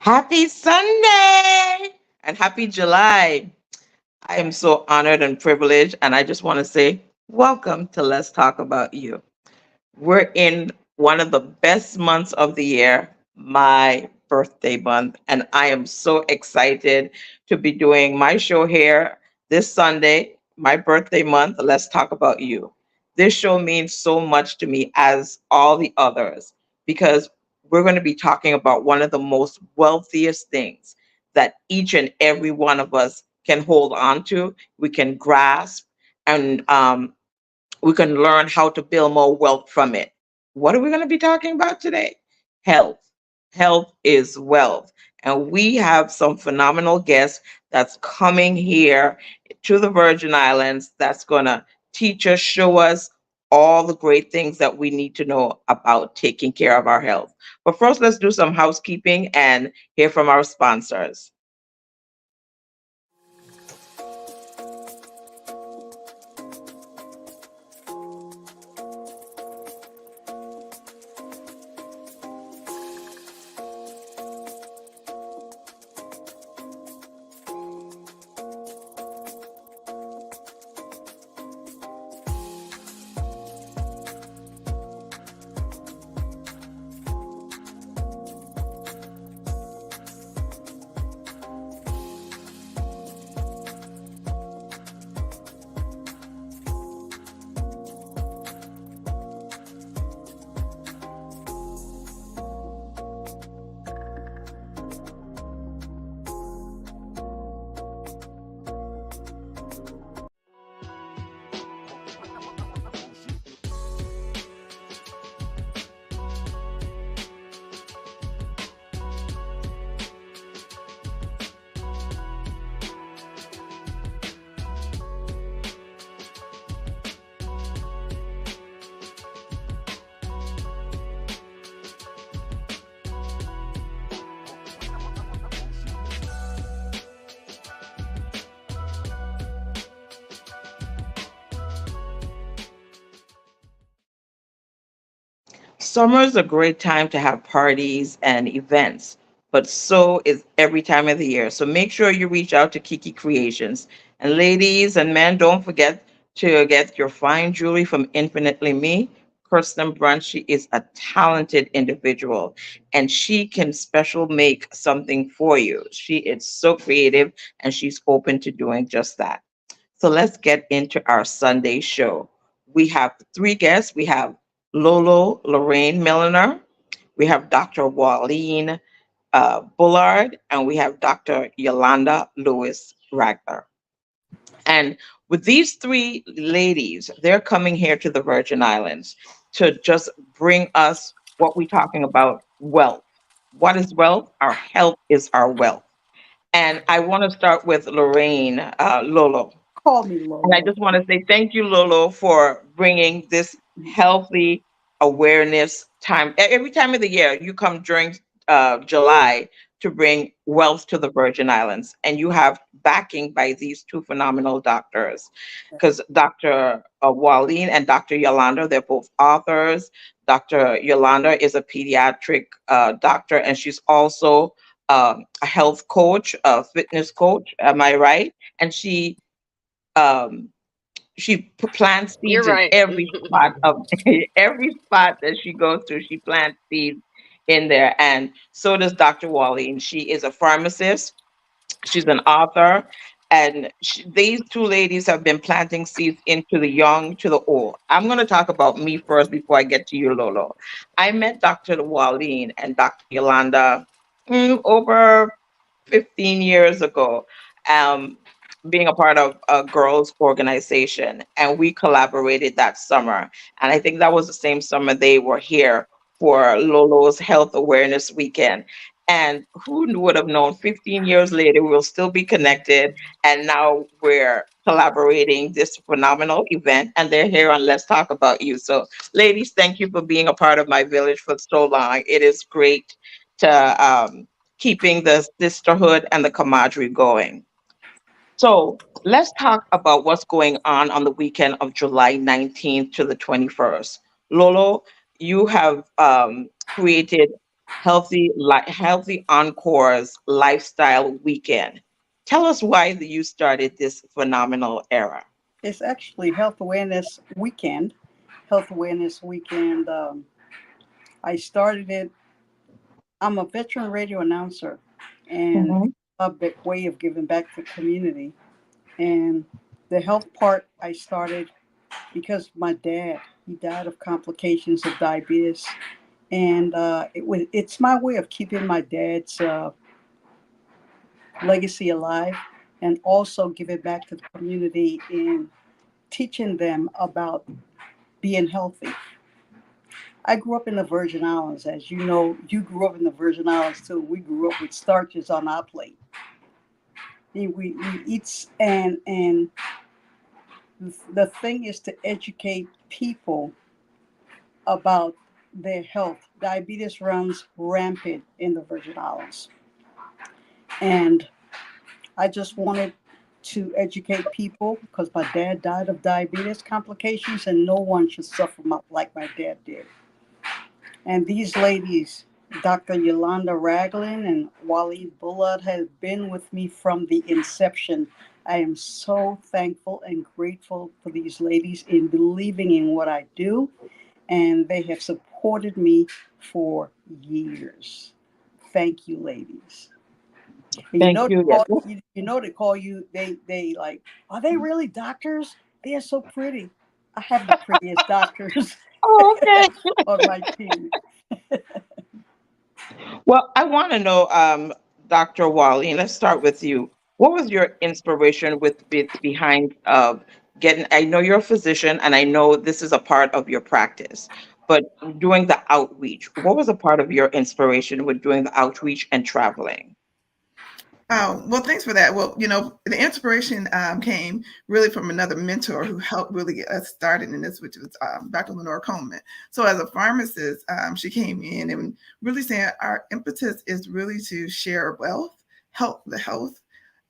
Happy Sunday and happy July. I am so honored and privileged, and I just want to say, welcome to Let's Talk About You. We're in one of the best months of the year, my birthday month, and I am so excited to be doing my show here this Sunday, my birthday month. Let's Talk About You. This show means so much to me as all the others because we're going to be talking about one of the most wealthiest things that each and every one of us can hold on to, we can grasp, and we can learn how to build more wealth from it. What are we going to be talking about today? Health. Health is wealth. And we have some phenomenal guests that's coming here to the Virgin Islands that's going to teach us, show us all the great things that we need to know about taking care of our health. But first, let's do some housekeeping and hear from our sponsors. Summer is a great time to have parties and events, but so is every time of the year. So make sure you reach out to Kiki Creations. And ladies and men, don't forget to get your fine jewelry from Infinitely Me. Kirsten Brunch, she is a talented individual and she can special make something for you. She is so creative and she's open to doing just that. So let's get into our Sunday show. We have three guests. We have Lolo, Lorraine Milliner. We have Dr. Wallene Bullard, and we have Dr. Yolanda Lewis-Ragland. And with these three ladies, they're coming here to the Virgin Islands to just bring us what we're talking about wealth. What is wealth? Our health is our wealth. And I want to start with Lorraine Lolo. Call me And I Lolo. just want to say thank you, Lolo, for bringing this healthy awareness time. Every time of the year, you come during July to bring wealth to the Virgin Islands. And you have backing by these two phenomenal doctors. Because Dr. Wallene and Dr. Yolanda, they're both authors. Dr. Yolanda is a pediatric doctor, and she's also a health coach, a fitness coach. Am I right? And um, she plants You're seeds in right. every spot of every spot that she goes to. She plants seeds in there, and so does Dr. Wally. And she is a pharmacist. She's an author, and these two ladies have been planting seeds into the young to the old. I'm going to talk about me first before I get to you, Lolo. I met Dr. Wallene and Dr. Yolanda over 15 years ago, um, being a part of a girls' organization, and we collaborated that summer. And I think that was the same summer they were here for Lolo's Health Awareness Weekend. And who would have known 15 years later we'll still be connected, and now we're collaborating this phenomenal event, and they're here on Let's Talk About You. So, ladies, thank you for being a part of my village for so long. It is great to keeping the sisterhood and the camaraderie going. So let's talk about what's going on the weekend of July 19th to the 21st. Lolo, you have created Healthy Encore's Lifestyle Weekend. Tell us why you started this phenomenal era. It's actually Health Awareness Weekend. Health Awareness Weekend. I started it. I'm a veteran radio announcer, and Mhm. a big way of giving back to the community. And the health part I started because my dad, he died of complications of diabetes, and it's my way of keeping my dad's legacy alive, and also giving back to the community and teaching them about being healthy. I grew up in the Virgin Islands, as you know. You grew up in the Virgin Islands too. We grew up with starches on our plate. We eat, and the thing is to educate people about their health. Diabetes runs rampant in the Virgin Islands, and I just wanted to educate people because my dad died of diabetes complications, and no one should suffer like my dad did. And these ladies, Dr. Yolanda Ragland and Wallene Bullard, have been with me from the inception. I am so thankful and grateful for these ladies in believing in what I do, and they have supported me for years. Thank you, ladies. And Thank you. Yes. you know they call you, they like, are they really doctors? They are so pretty. I have the prettiest doctors Oh, okay. on my team. Well, I want to know, Dr. Wally, let's start with you. What was your inspiration behind getting? I know you're a physician, and I know this is a part of your practice, but doing the outreach, what was a part of your inspiration with doing the outreach and traveling? Oh, well, thanks for that. Well, the inspiration came really from another mentor who helped really get us started in this, which was Dr. Lenore Coleman. So as a pharmacist, she came in and really saying our impetus is really to share wealth, help the health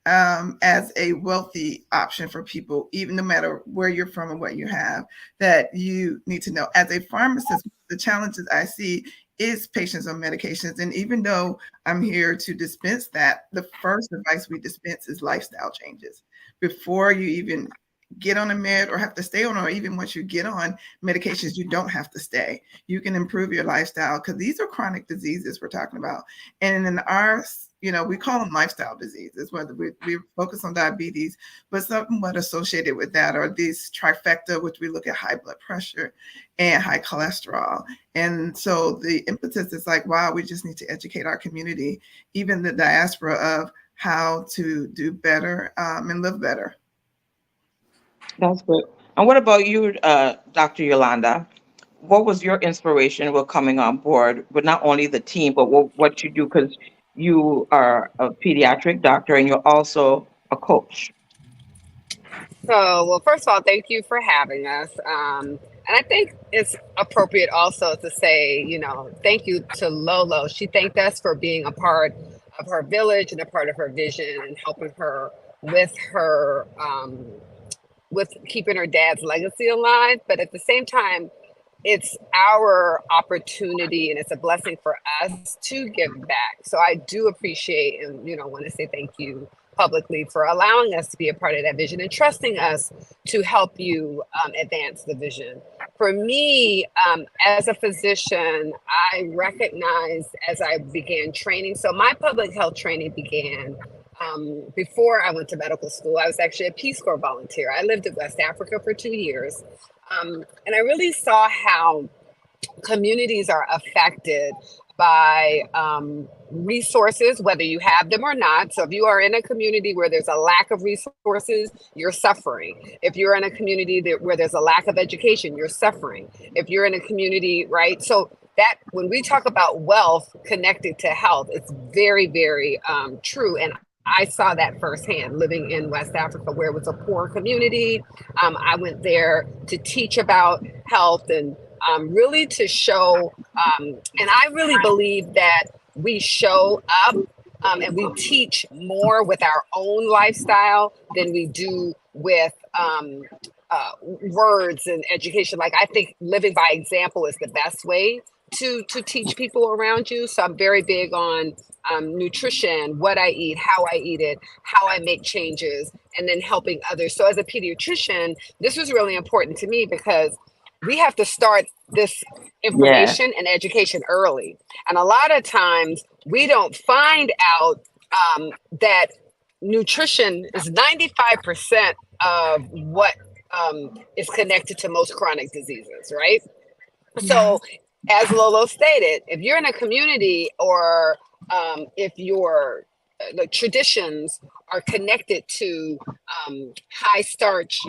as a wealthy option for people, even no matter where you're from and what you have, that you need to know. As a pharmacist, the challenges I see is patients on medications. And even though I'm here to dispense that, the first advice we dispense is lifestyle changes. Before you even get on a med or have to stay on, or even once you get on medications, you don't have to stay. You can improve your lifestyle because these are chronic diseases we're talking about. And in ours, we call them lifestyle diseases, whether we focus on diabetes, but somewhat associated with that are these trifecta, which we look at high blood pressure and high cholesterol. And so the impetus is like, wow, we just need to educate our community, even the diaspora, of how to do better and live better. That's good. And what about you, Dr. Yolanda? What was your inspiration with coming on board with not only the team, but what you do? Because you are a pediatric doctor and you're also a coach. So, well, first of all, thank you for having us. And I think it's appropriate also to say, thank you to Lolo. She thanked us for being a part of her village and a part of her vision and helping her with her, with keeping her dad's legacy alive. But at the same time, it's our opportunity and it's a blessing for us to give back. So I do appreciate and want to say thank you publicly for allowing us to be a part of that vision and trusting us to help you advance the vision. For me, as a physician, I recognized as I began training, so my public health training began before I went to medical school. I was actually a Peace Corps volunteer. I lived in West Africa for 2 years. And I really saw how communities are affected by resources, whether you have them or not. So if you are in a community where there's a lack of resources, you're suffering. If you're in a community where there's a lack of education, you're suffering. If you're in a community, right? So that when we talk about wealth connected to health, it's very, very true. And I saw that firsthand living in West Africa, where it was a poor community. I went there to teach about health and really to show, and I really believe that we show up and we teach more with our own lifestyle than we do with words and education. Like, I think living by example is the best way to teach people around you. So I'm very big on nutrition, what I eat, how I eat it, how I make changes, and then helping others. So as a pediatrician, this was really important to me because we have to start this Yeah. information and education early. And a lot of times we don't find out that nutrition is 95% of what is connected to most chronic diseases, right? So, as Lolo stated, if you're in a community or if your the traditions are connected to high starch,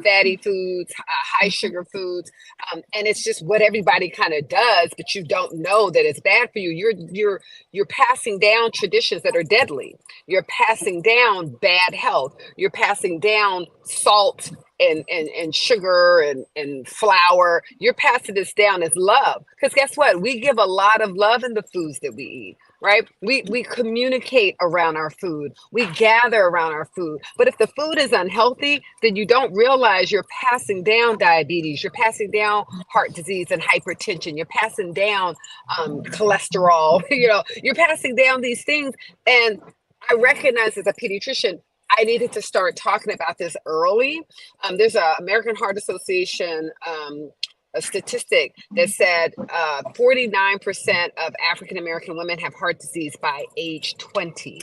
fatty foods, high sugar foods, and it's just what everybody kind of does, but you don't know that it's bad for you. You're passing down traditions that are deadly. You're passing down bad health. You're passing down salt and sugar and flour. You're passing this down as love. Because guess what? We give a lot of love in the foods that we eat, right? We communicate around our food. We gather around our food. But if the food is unhealthy, then you don't realize you're passing down diabetes. You're passing down heart disease and hypertension. You're passing down cholesterol. You're passing down these things. And I recognize as a pediatrician, I needed to start talking about this early. There's a American Heart Association a statistic that said 49% of African American women have heart disease by age 20.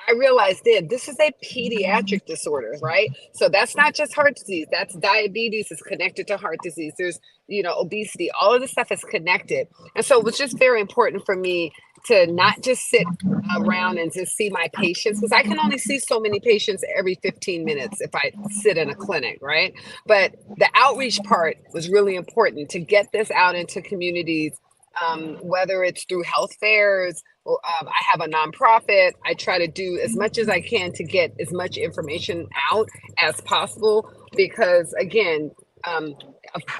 I realized then this is a pediatric disorder, right? So that's not just heart disease. That's diabetes is connected to heart disease. There's, obesity. All of this stuff is connected. And so it was just very important for me to not just sit around and just see my patients, because I can only see so many patients every 15 minutes if I sit in a clinic, right? But the outreach part was really important to get this out into communities, whether it's through health fairs. I have a nonprofit. I try to do as much as I can to get as much information out as possible because, again,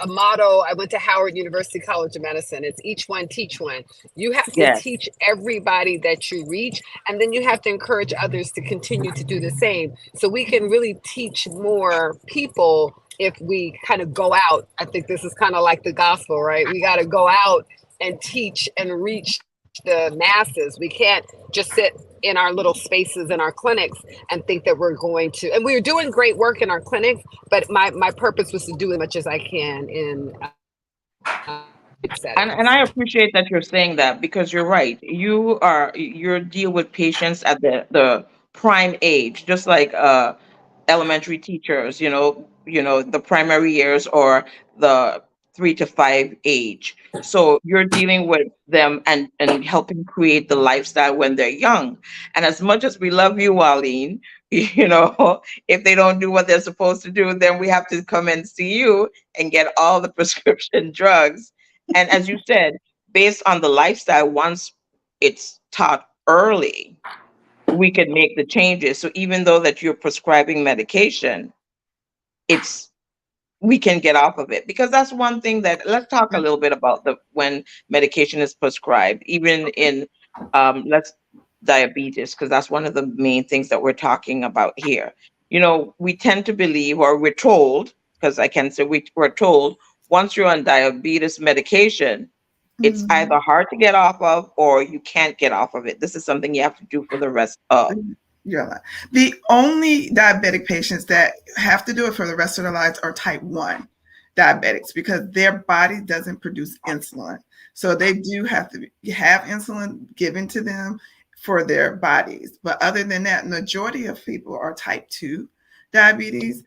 a motto, I went to Howard University College of Medicine. It's each one, teach one. You have to teach everybody that you reach, and then you have to encourage others to continue to do the same. So we can really teach more people if we kind of go out. I think this is kind of like the gospel, right? We got to go out and teach and reach the masses. We can't just sit in our little spaces in our clinics and think that we're going to, and we're doing great work in our clinics, but my purpose was to do as much as I can in And I appreciate that you're saying that because you're right. You deal with patients at the prime age, just like elementary teachers, the primary years or the 3 to 5 age. So you're dealing with them and helping create the lifestyle when they're young. And as much as we love you, Wallene, if they don't do what they're supposed to do, then we have to come and see you and get all the prescription drugs. And as you said, based on the lifestyle, once it's taught early, we can make the changes. So even though that you're prescribing medication, we can get off of it, because that's one thing that, let's talk a little bit about when medication is prescribed, even in let's diabetes, because that's one of the main things that we're talking about here. We tend to believe, or we're told, because I can say we're told, once you're on diabetes medication, it's either hard to get off of or you can't get off of it. This is something you have to do for the rest of. You're right. The only diabetic patients that have to do it for the rest of their lives are type 1 diabetics, because their body doesn't produce insulin. So they do have to have insulin given to them for their bodies. But other than that, majority of people are type 2 diabetes,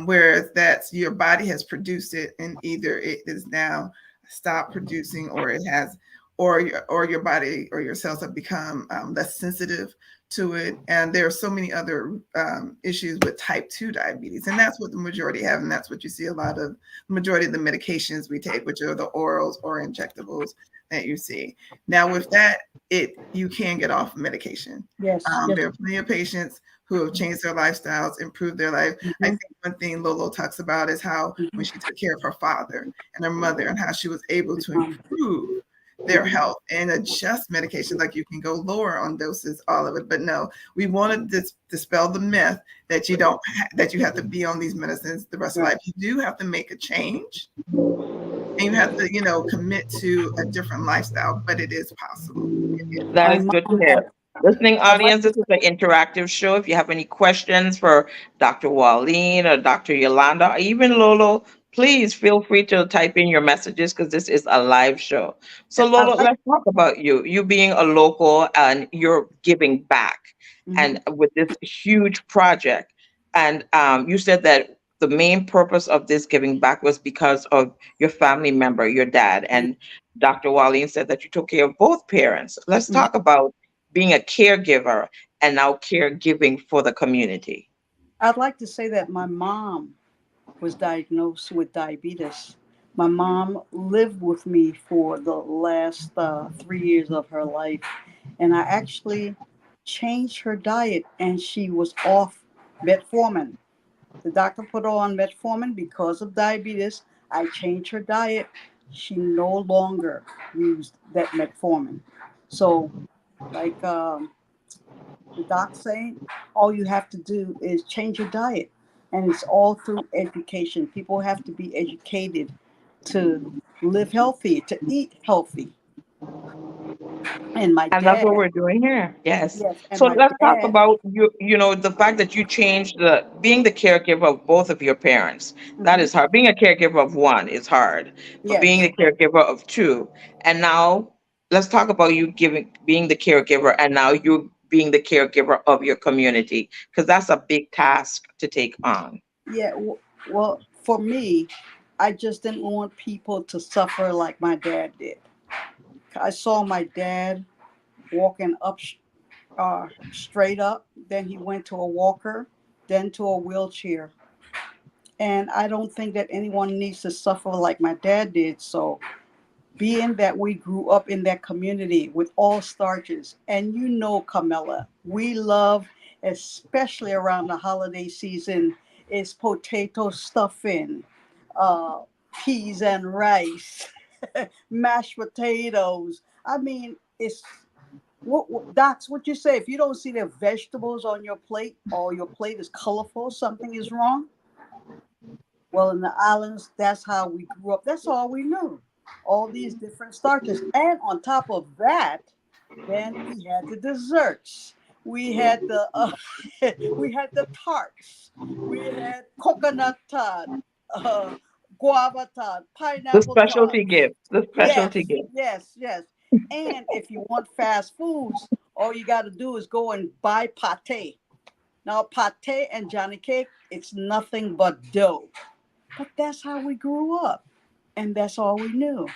whereas that's your body has produced it and either it is now stopped producing or it has, or your body or your cells have become less sensitive to it. And there are so many other issues with type 2 diabetes. And that's what the majority have. And that's what you see a lot of, the majority of the medications we take, which are the orals or injectables that you see. Now with that, you can get off medication. Yes. There are plenty of patients who have changed their lifestyles, improved their life. I think one thing Lolo talks about is how when she took care of her father and her mother and how she was able to improve their health and adjust medication. Like you can go lower on doses, all of it. But no, we want to dispel the myth that you don't that you have to be on these medicines the rest of life. You do have to make a change, and you have to, you know, commit to a different lifestyle, but it is possible. That My is good to mom, hear. Listening I'd like audience, to this is an interactive show. If you have any questions for Dr. Wallene or Dr. Yolanda, or even Lolo, please feel free to type in your messages because this is a live show. So, I'd Lolo, like let's talk about you. You being a local and you're giving back, mhm. and with this huge project. And you said that the main purpose of this giving back was because of your family member, your dad. And Dr. Wallene said that you took care of both parents. Let's Mhm. talk about being a caregiver and now caregiving for the community. I'd like to say that my mom was diagnosed with diabetes. My mom lived with me for the last 3 years of her life, and I actually changed her diet, and she was off metformin. The doctor put her on metformin because of diabetes. I changed her diet. She no longer used that metformin. So, like the doc saying, all you have to do is change your diet, and it's all through education. People have to be educated to live healthy, to eat healthy. And my And that's what dad, we're doing here. Yes. yes, and So my let's talk dad, about the fact that you changed the being the caregiver of both of your parents. That mhm, is hard. Being a caregiver of one is hard, but being yes, the caregiver of two. And now let's talk about you being the caregiver and now you being the caregiver of your community because that's a big task to take on. yeah. Well, for me, I just didn't want people to suffer like my dad did. I saw my dad walking up straight up, then he went to a walker, then to a wheelchair. And I don't think that anyone needs to suffer like my dad did. So, being that we grew up in that community with all starches, and you know, Camilla, we love, especially around the holiday season, is potato stuffing, uh, peas and rice, mashed potatoes. I mean, it's that's what you say. If you don't see the vegetables on your plate or your plate is colorful, something is wrong. Well, in the islands, that's how we grew up. That's all we knew. All these different starches. And on top of that, then we had the desserts. We had the we had the tarts. We had coconut tart, guava tart, The pineapple tart. specialty gift. The specialty Yes, gift. yes, yes. And if you want fast foods, all you got to do is go and buy pate. Now, pate and Johnny cake, it's nothing but dough. But that's how we grew up, and that's all we knew.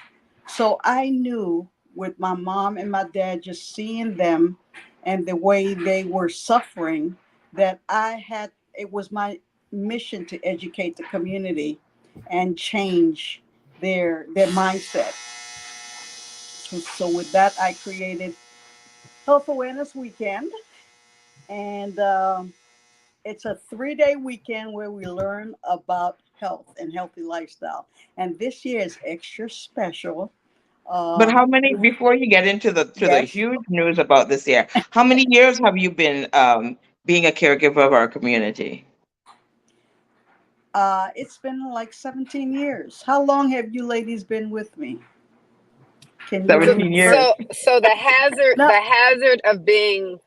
So I knew with my mom and my dad, just seeing them and the way they were suffering, that it was my mission to educate the community and change their mindset. So with that, I created Health Awareness Weekend, and it's a 3-day weekend where we learn about health and healthy lifestyle. And this year is extra special. But Uh, how many before you get into the yes, huge news about this year, how many years have you been being a caregiver of our community? it's been like 17 years. How long have you ladies been with me? Can you So, 17 years. remember? so No, the hazard of being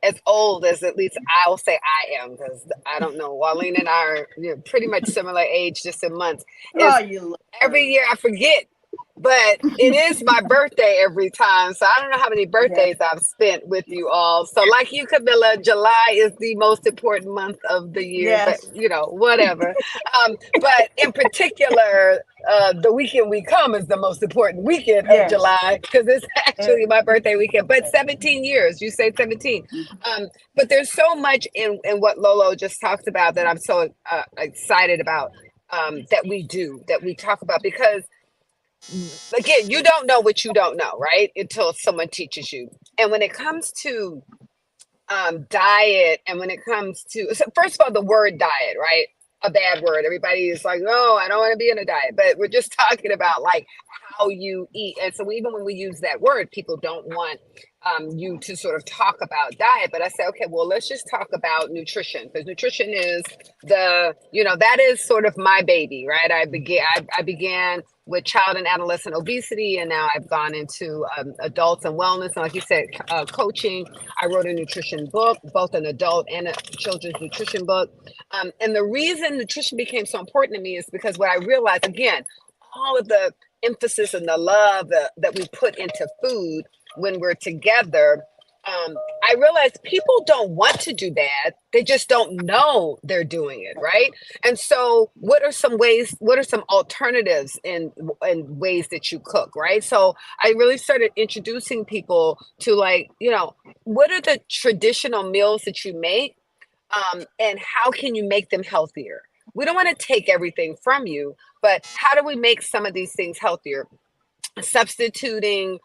as old as at least I'll say I am, because I don't know, Wallene and I are, pretty much similar age, just in months, oh, is you every love year I forget, but it is my birthday every time. So I don't know how many yes, birthdays I've spent with you all. So like you, Camilla, July is the most important month of the year, but yes, whatever. But in particular, the weekend we come is the most important weekend of yes. July because it's Uh, actually my birthday weekend. But 17 years, you say 17. But there's so much in what Lolo just talked about that I'm so excited about, that we talk about, because again, you don't know what you don't know, right? Until someone teaches you. And when it comes to diet, and when it comes to, so first of all, the word diet, right? A bad word. Everybody is like, no, I don't want to be in a diet. But we're just talking about like how you eat. And so even when we use that word, people don't want you to sort of talk about diet. But I say, okay, well, let's just talk about nutrition, because nutrition is that is sort of my baby, right? I began with child and adolescent obesity, and now I've gone into adults and wellness. And like you said, coaching. I wrote a nutrition book, both an adult and a children's nutrition book. And the reason nutrition became so important to me is because what I realized, again, all of the emphasis and the love that we put into food when we're together, I realized people don't want to do that. They just don't know they're doing it, right? And so what are some alternatives in ways that you cook, right? So I really started introducing people to, like, what are the traditional meals that you make, and how can you make them healthier? We don't want to take everything from you, but how do we make some of these things healthier? Substituting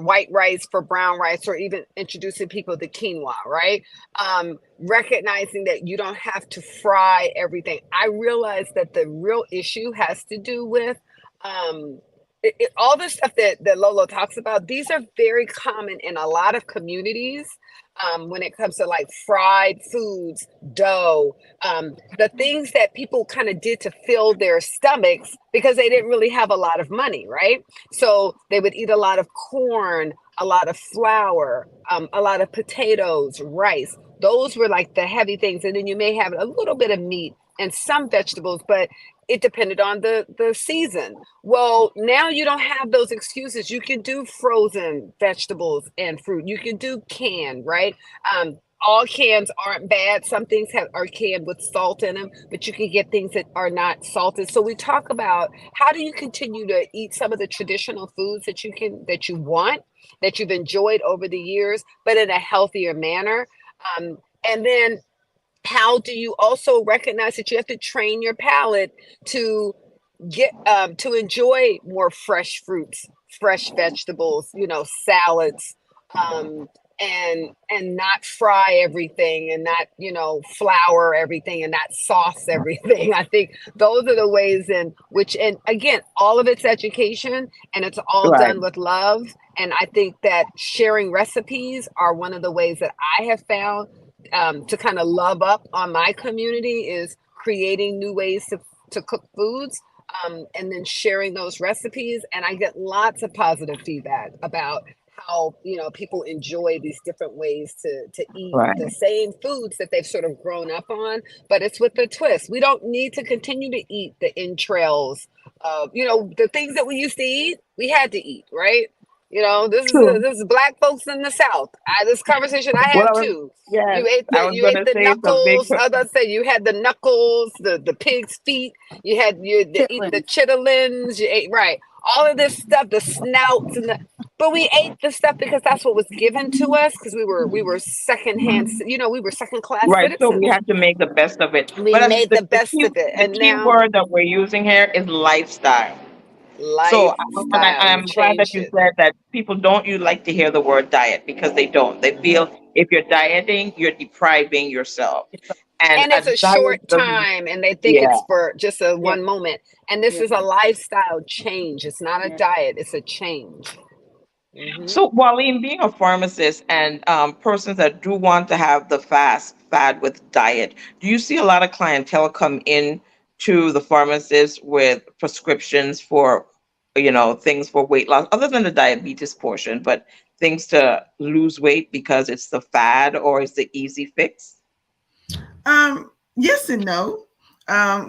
white rice for brown rice, or even introducing people to quinoa, right? Recognizing that you don't have to fry everything. I realize that the real issue has to do with all the stuff that Lolo talks about. These are very common in a lot of communities. When it comes to like fried foods, dough, the things that people kind of did to fill their stomachs because they didn't really have a lot of money, right? So they would eat a lot of corn, a lot of flour, a lot of potatoes, rice. Those were like the heavy things. And then you may have a little bit of meat and some vegetables, but it depended on the season. Well, now you don't have those excuses. You can do frozen vegetables and fruit. You can do canned, right? All cans aren't bad. Some things are canned with salt in them, but you can get things that are not salted. So we talk about how do you continue to eat some of the traditional foods that you want, that you've enjoyed over the years, but in a healthier manner. And then how do you also recognize that you have to train your palate to get to enjoy more fresh fruits, fresh vegetables, salads, and not fry everything, and not flour everything, and not sauce everything. I think those are the ways in which, and again, all of it's education, and it's all Right. done with love. And I think that sharing recipes are one of the ways that I have found to kind of love up on my community, is creating new ways to cook foods, and then sharing those recipes. And I get lots of positive feedback about how people enjoy these different ways to eat Right. the same foods that they've sort of grown up on, but it's with a twist. We don't need to continue to eat the entrails of the things that we used to eat. We had to eat, right? True. This is Black folks in the South. This conversation I Well, had too. yes, You I was going ate to the say it's a big, knuckles. As I say, you had the knuckles, the pig's feet. You eat the Chitlins. chitlins. You ate, right, all of this stuff, the snouts but we ate the stuff because that's what was given to us, because we were secondhand. We were second class right. So we citizens. have to make the best of it. We But as made the best of it, the and key now word that we're using here is lifestyle. So lifestyle. I'm You've glad that changed you it. said that people don't you like to hear the word diet, because they don't. They feel if you're dieting, you're depriving yourself. And And a it's a diet short doesn't, time, and they think yeah. it's for just a Yeah, one moment. And this yeah, is a lifestyle change. It's not a yeah. diet, it's a change. Hmm. So, Wallene, being a pharmacist and persons that do want to have the fast fad with diet, do you see a lot of clientele come in to the pharmacist with prescriptions for, things for weight loss, other than the diabetes portion, but things to lose weight because it's the fad or it's the easy fix? Yes and no.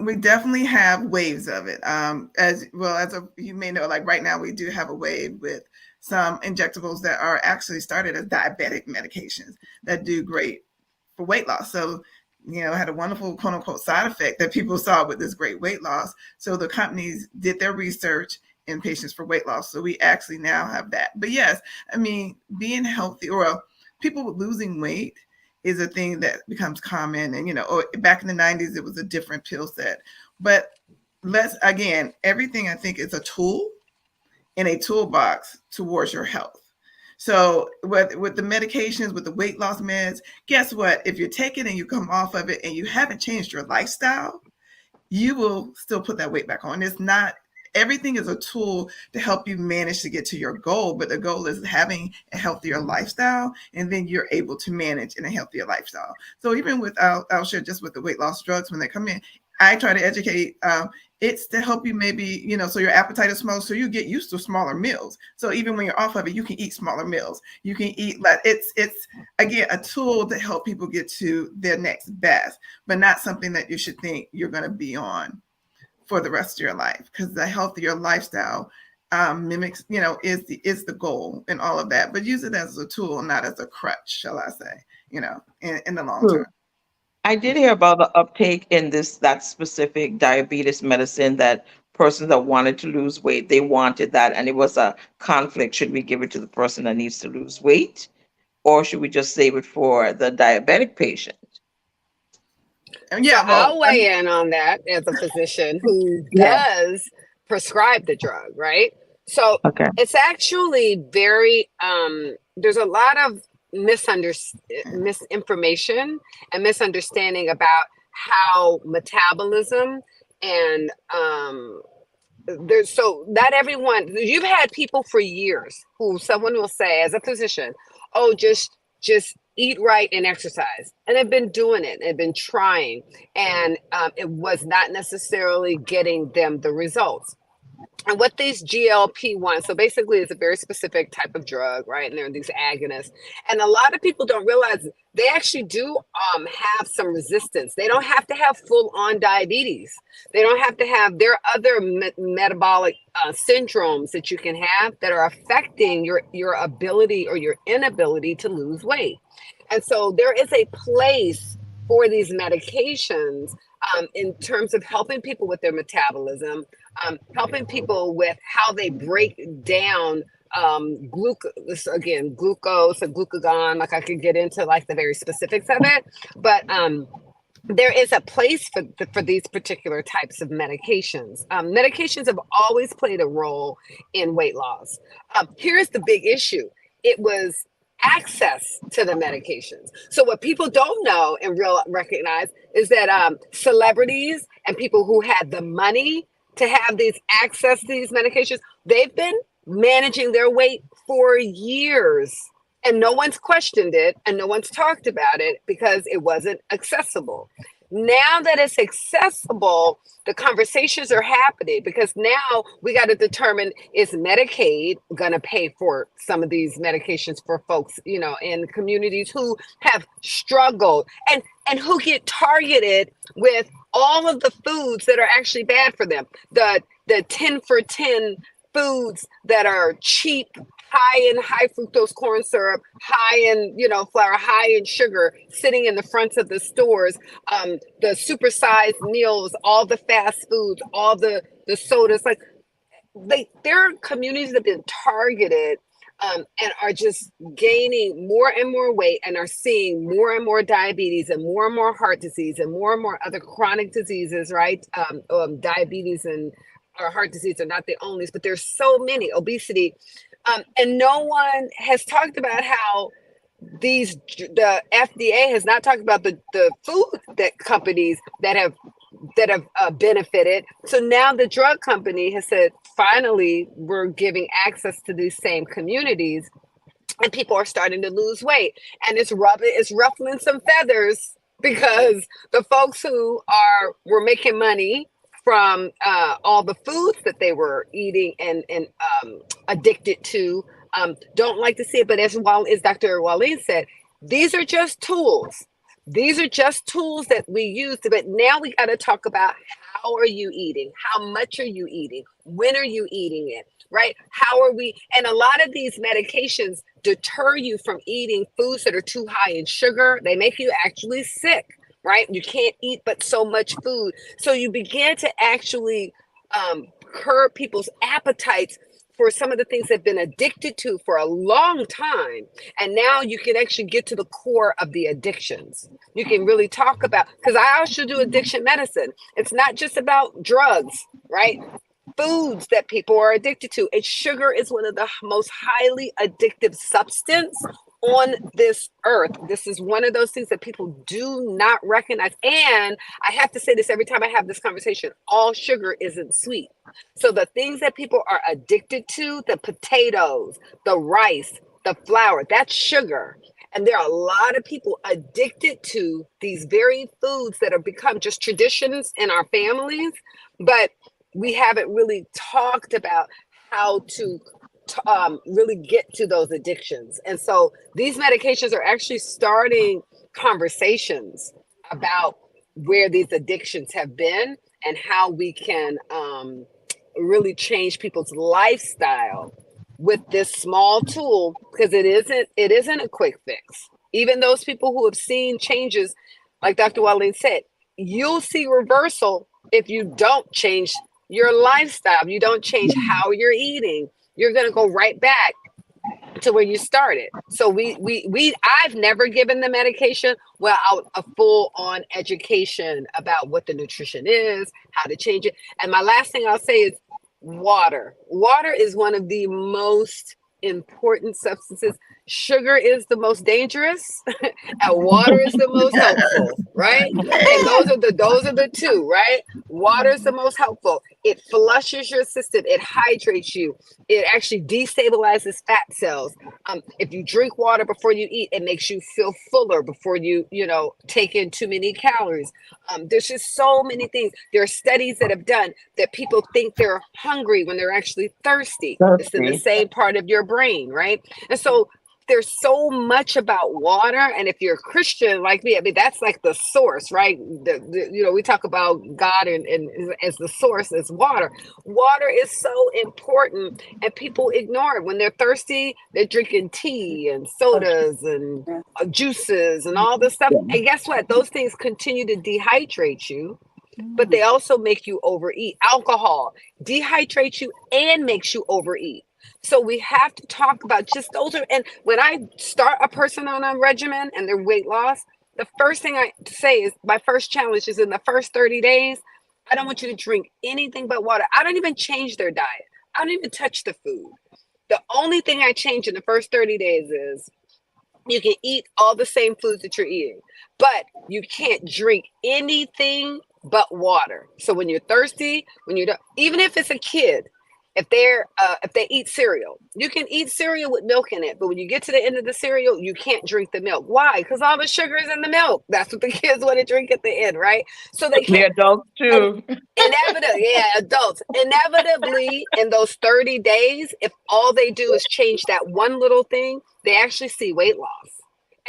We definitely have waves of it. As well as you may know, like right now, we do have a wave with some injectables that are actually started as diabetic medications that do great for weight loss. So, had a wonderful quote unquote side effect that people saw with this great weight loss. So the companies did their research in patients for weight loss. So we actually now have that. But yes, I mean, being healthy, or people with losing weight is a thing that becomes common. And, back in the 90s, it was a different pill set. But everything I think is a tool in a toolbox towards your health. So with the medications, with the weight loss meds, guess what? If you take it and you come off of it and you haven't changed your lifestyle, you will still put that weight back on. It's not everything is a tool to help you manage to get to your goal, but the goal is having a healthier lifestyle, and then you're able to manage in a healthier lifestyle. So even with, I'll share just with the weight loss drugs, when they come in, I try to educate, it's to help you maybe, so your appetite is small, so you get used to smaller meals. So even when you're off of it, you can eat smaller meals. You can eat less. It's again, a tool to help people get to their next best, but not something that you should think you're going to be on for the rest of your life, because the healthier lifestyle mimics, is the goal and all of that, but use it as a tool, not as a crutch, shall I say, in the long term. I did hear about the uptake in that specific diabetes medicine, that persons that wanted to lose weight, they wanted that, and it was a conflict. Should we give it to the person that needs to lose weight, or should we just save it for the diabetic patient? Yeah, so I'll weigh in on that as a physician who does prescribe the drug, right? So it's actually very, there's a lot of misinformation and misunderstanding about how metabolism and so not everyone, you've had people for years who someone will say as a physician, oh, just eat right and exercise, and they've been doing it, they've been trying, and it was not necessarily getting them the results. And what these GLP-1, so basically it's a very specific type of drug, right? And they're these agonists. And a lot of people don't realize they actually do have some resistance. They don't have to have full-on diabetes. They don't have to have, there are other metabolic syndromes that you can have that are affecting your ability or your inability to lose weight. And so there is a place for these medications in terms of helping people with their metabolism, helping people with how they break down glucose or glucagon. Like I could get into like the very specifics of it, but there is a place for these particular types of medications. Medications have always played a role in weight loss. Here's the big issue. It was access to the medications. So what people don't know and recognize is that celebrities and people who had the money to have these access to these medications, they've been managing their weight for years, and no one's questioned it and no one's talked about it because it wasn't accessible. Now that it's accessible, the conversations are happening, because now we got to determine, is Medicaid going to pay for some of these medications for folks, in communities who have struggled and who get targeted with all of the foods that are actually bad for them. The 10 for 10 foods that are cheap, high in high fructose corn syrup, high in, flour, high in sugar, sitting in the fronts of the stores, the supersized meals, all the fast foods, all the sodas, there are communities that have been targeted and are just gaining more and more weight and are seeing more and more diabetes and more heart disease and more other chronic diseases, right? Diabetes and heart disease are not the only, but there's so many, obesity. And no one has talked about how the FDA has not talked about the food that companies that have benefited. So now the drug company has said, finally, we're giving access to these same communities, and people are starting to lose weight. And it's ruffling some feathers, because the folks who were making money from all the foods that they were eating and addicted to, don't like to see it. But as Dr. Wallene said, these are just tools. These are just tools that we use. But now we got to talk about, how are you eating? How much are you eating? When are you eating it? Right? How are we? And a lot of these medications deter you from eating foods that are too high in sugar. They make you actually sick. Right? You can't eat but so much food. So you begin to actually curb people's appetites for some of the things they've been addicted to for a long time. And now you can actually get to the core of the addictions. You can really talk about, because I also do addiction medicine. It's not just about drugs, right? Foods that people are addicted to. And sugar is one of the most highly addictive substance on this earth. This is one of those things that people do not recognize. And I have to say this every time I have this conversation, all sugar isn't sweet. So the things that people are addicted to, the potatoes, the rice, the flour, that's sugar. And there are a lot of people addicted to these very foods that have become just traditions in our families, but we haven't really talked about how to really get to those addictions. And so these medications are actually starting conversations about where these addictions have been and how we can really change people's lifestyle with this small tool, because it isn't a quick fix. Even those people who have seen changes, like Dr. Wallene said, you'll see reversal if you don't change your lifestyle, you don't change how you're eating. You're going to go right back to where you started. So I've never given the medication without a full on education about what the nutrition is, how to change it. And my last thing I'll say is water. Water is one of the most important substances. Sugar is the most dangerous and water is the most helpful, right? And those are the two, right? Water is the most helpful. It flushes your system, it hydrates you, it actually destabilizes fat cells. If you drink water before you eat, it makes you feel fuller before you take in too many calories. There's just so many things. There are studies that have done that people think they're hungry when they're actually thirsty. It's in the same part of your brain, right? And so there's so much about water, and if you're a Christian like me, I mean, that's like the source, right? We talk about God and as the source is water. Water is so important, and people ignore it. When they're thirsty, they're drinking tea and sodas and juices and all this stuff. And guess what? Those things continue to dehydrate you, but they also make you overeat. Alcohol dehydrates you and makes you overeat. So we have to talk about just those. And when I start a person on a regimen and their weight loss, the first thing I say is my first challenge is in the first 30 days, I don't want you to drink anything but water. I don't even change their diet. I don't even touch the food. The only thing I change in the first 30 days is you can eat all the same foods that you're eating, but you can't drink anything but water. So when you're thirsty, even if it's a kid, if they eat cereal, you can eat cereal with milk in it, but when you get to the end of the cereal, you can't drink the milk. Why? Because all the sugar is in the milk. That's what the kids want to drink at the end, right? So they can't. The adults too. Adults. Inevitably, in those 30 days, if all they do is change that one little thing, they actually see weight loss.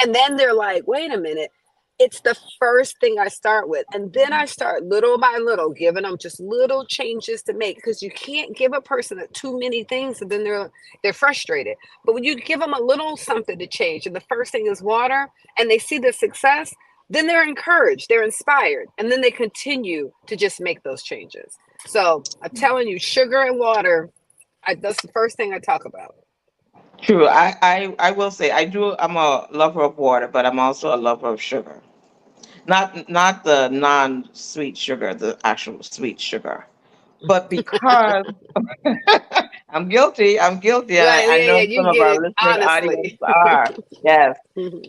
And then they're like, wait a minute. It's the first thing I start with. And then I start little by little, giving them just little changes to make, because you can't give a person too many things and then they're frustrated. But when you give them a little something to change, and the first thing is water, and they see the success, then they're encouraged, they're inspired, and then they continue to just make those changes. So I'm telling you, sugar and water, that's the first thing I talk about. True. I will say I'm a lover of water, but I'm also a lover of sugar. Not the non-sweet sugar, the actual sweet sugar. But because I'm guilty, and I know you some of get our it, listening honestly. audience are. Yes.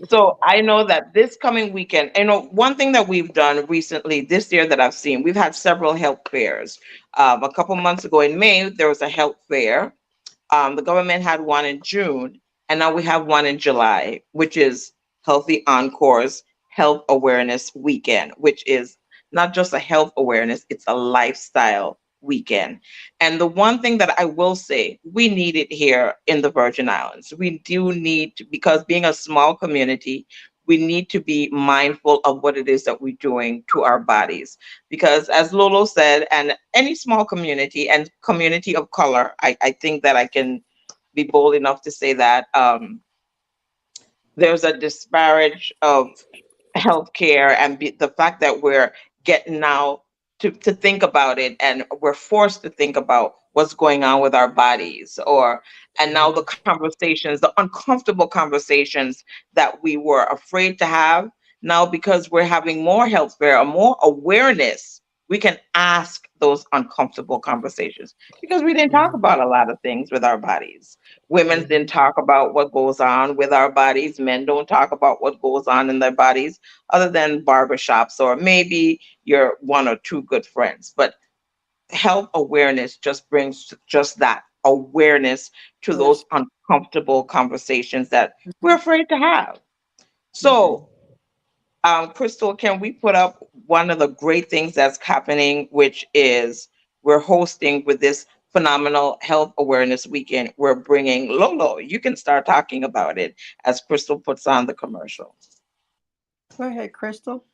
So I know that this coming weekend, one thing that we've done recently this year that I've seen, we've had several health fairs. A couple months ago in May, there was a health fair. The government had one in June, and now we have one in July, which is Healthy Encore's Health Awareness Weekend, which is not just a health awareness, it's a lifestyle weekend. And the one thing that I will say, we need it here in the Virgin Islands. We do need to, because being a small community, we need to be mindful of what it is that we're doing to our bodies. Because as Lolo said, and any small community and community of color, I think that I can be bold enough to say that there's a disparage of healthcare, and the fact that we're getting now to think about it, and we're forced to think about what's going on with our bodies, and now the conversations, the uncomfortable conversations that we were afraid to have, now because we're having more health care or more awareness, we can ask those uncomfortable conversations because we didn't talk about a lot of things with our bodies. Women didn't talk about what goes on with our bodies. Men don't talk about what goes on in their bodies other than barbershops or maybe your one or two good friends. But health awareness just brings just that awareness to Yes. those uncomfortable conversations that we're afraid to have. Mhm. So, Crystal, can we put up one of the great things that's happening, which is we're hosting with this phenomenal health awareness weekend. We're bringing Lolo. You can start talking about it as Crystal puts on the commercial. Go ahead, Crystal.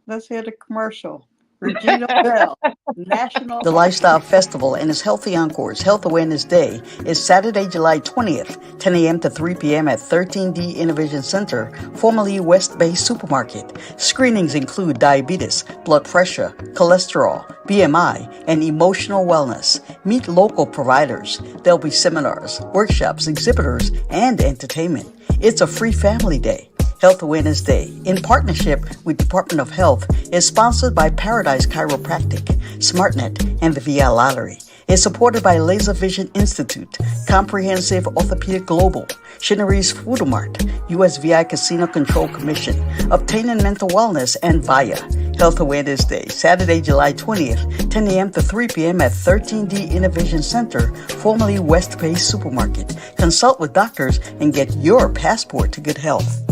Let's hear the commercial. Regina Bell, National The Lifestyle Festival and its Healthy Encores Health Awareness Day is Saturday, July 20th, 10 a.m. to 3 p.m. at 13D Innovation Center, formerly West Bay Supermarket. Screenings include diabetes, blood pressure, cholesterol, BMI, and emotional wellness. Meet local providers. There'll be seminars, workshops, exhibitors, and entertainment. It's a free family day. Health Awareness Day, in partnership with Department of Health, is sponsored by Paradise Chiropractic, SmartNet, and the VI Lottery. It's supported by Laser Vision Institute, Comprehensive Orthopedic Global, Shinnery's Food Mart, USVI Casino Control Commission, Obtaining Mental Wellness, and VIA. Health Awareness Day, Saturday, July 20th, 10 a.m. to 3 p.m. at 13D Innovation Center, formerly West Bay Supermarket. Consult with doctors and get your passport to good health.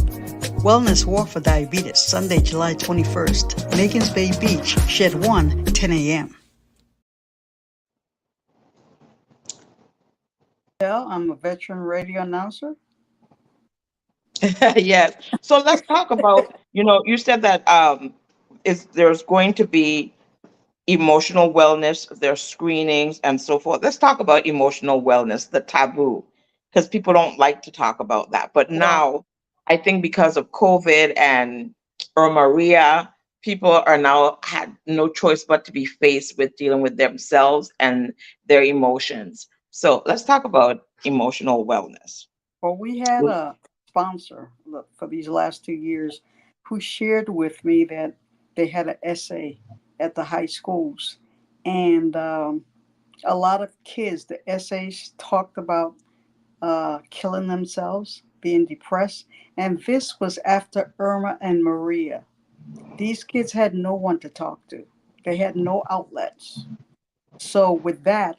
Wellness Walk for Diabetes, Sunday, July 21st, Magens Bay Beach, Shed 1, 10 a.m. Bell. I'm a veteran radio announcer. Yes. So let's talk about, you said that is there's going to be emotional wellness, there's screenings and so forth. Let's talk about emotional wellness, the taboo, because people don't like to talk about that. But Well, now, I think because of COVID and or Maria, people are now had no choice but to be faced with dealing with themselves and their emotions. So let's talk about emotional wellness. well, we had a sponsor for these last 2 years who shared with me that they had an essay at the high schools, and a lot of kids, the essays talked about killing themselves, being depressed, and this was after Irma and Maria. These kids had no one to talk to. They had no outlets. So with that,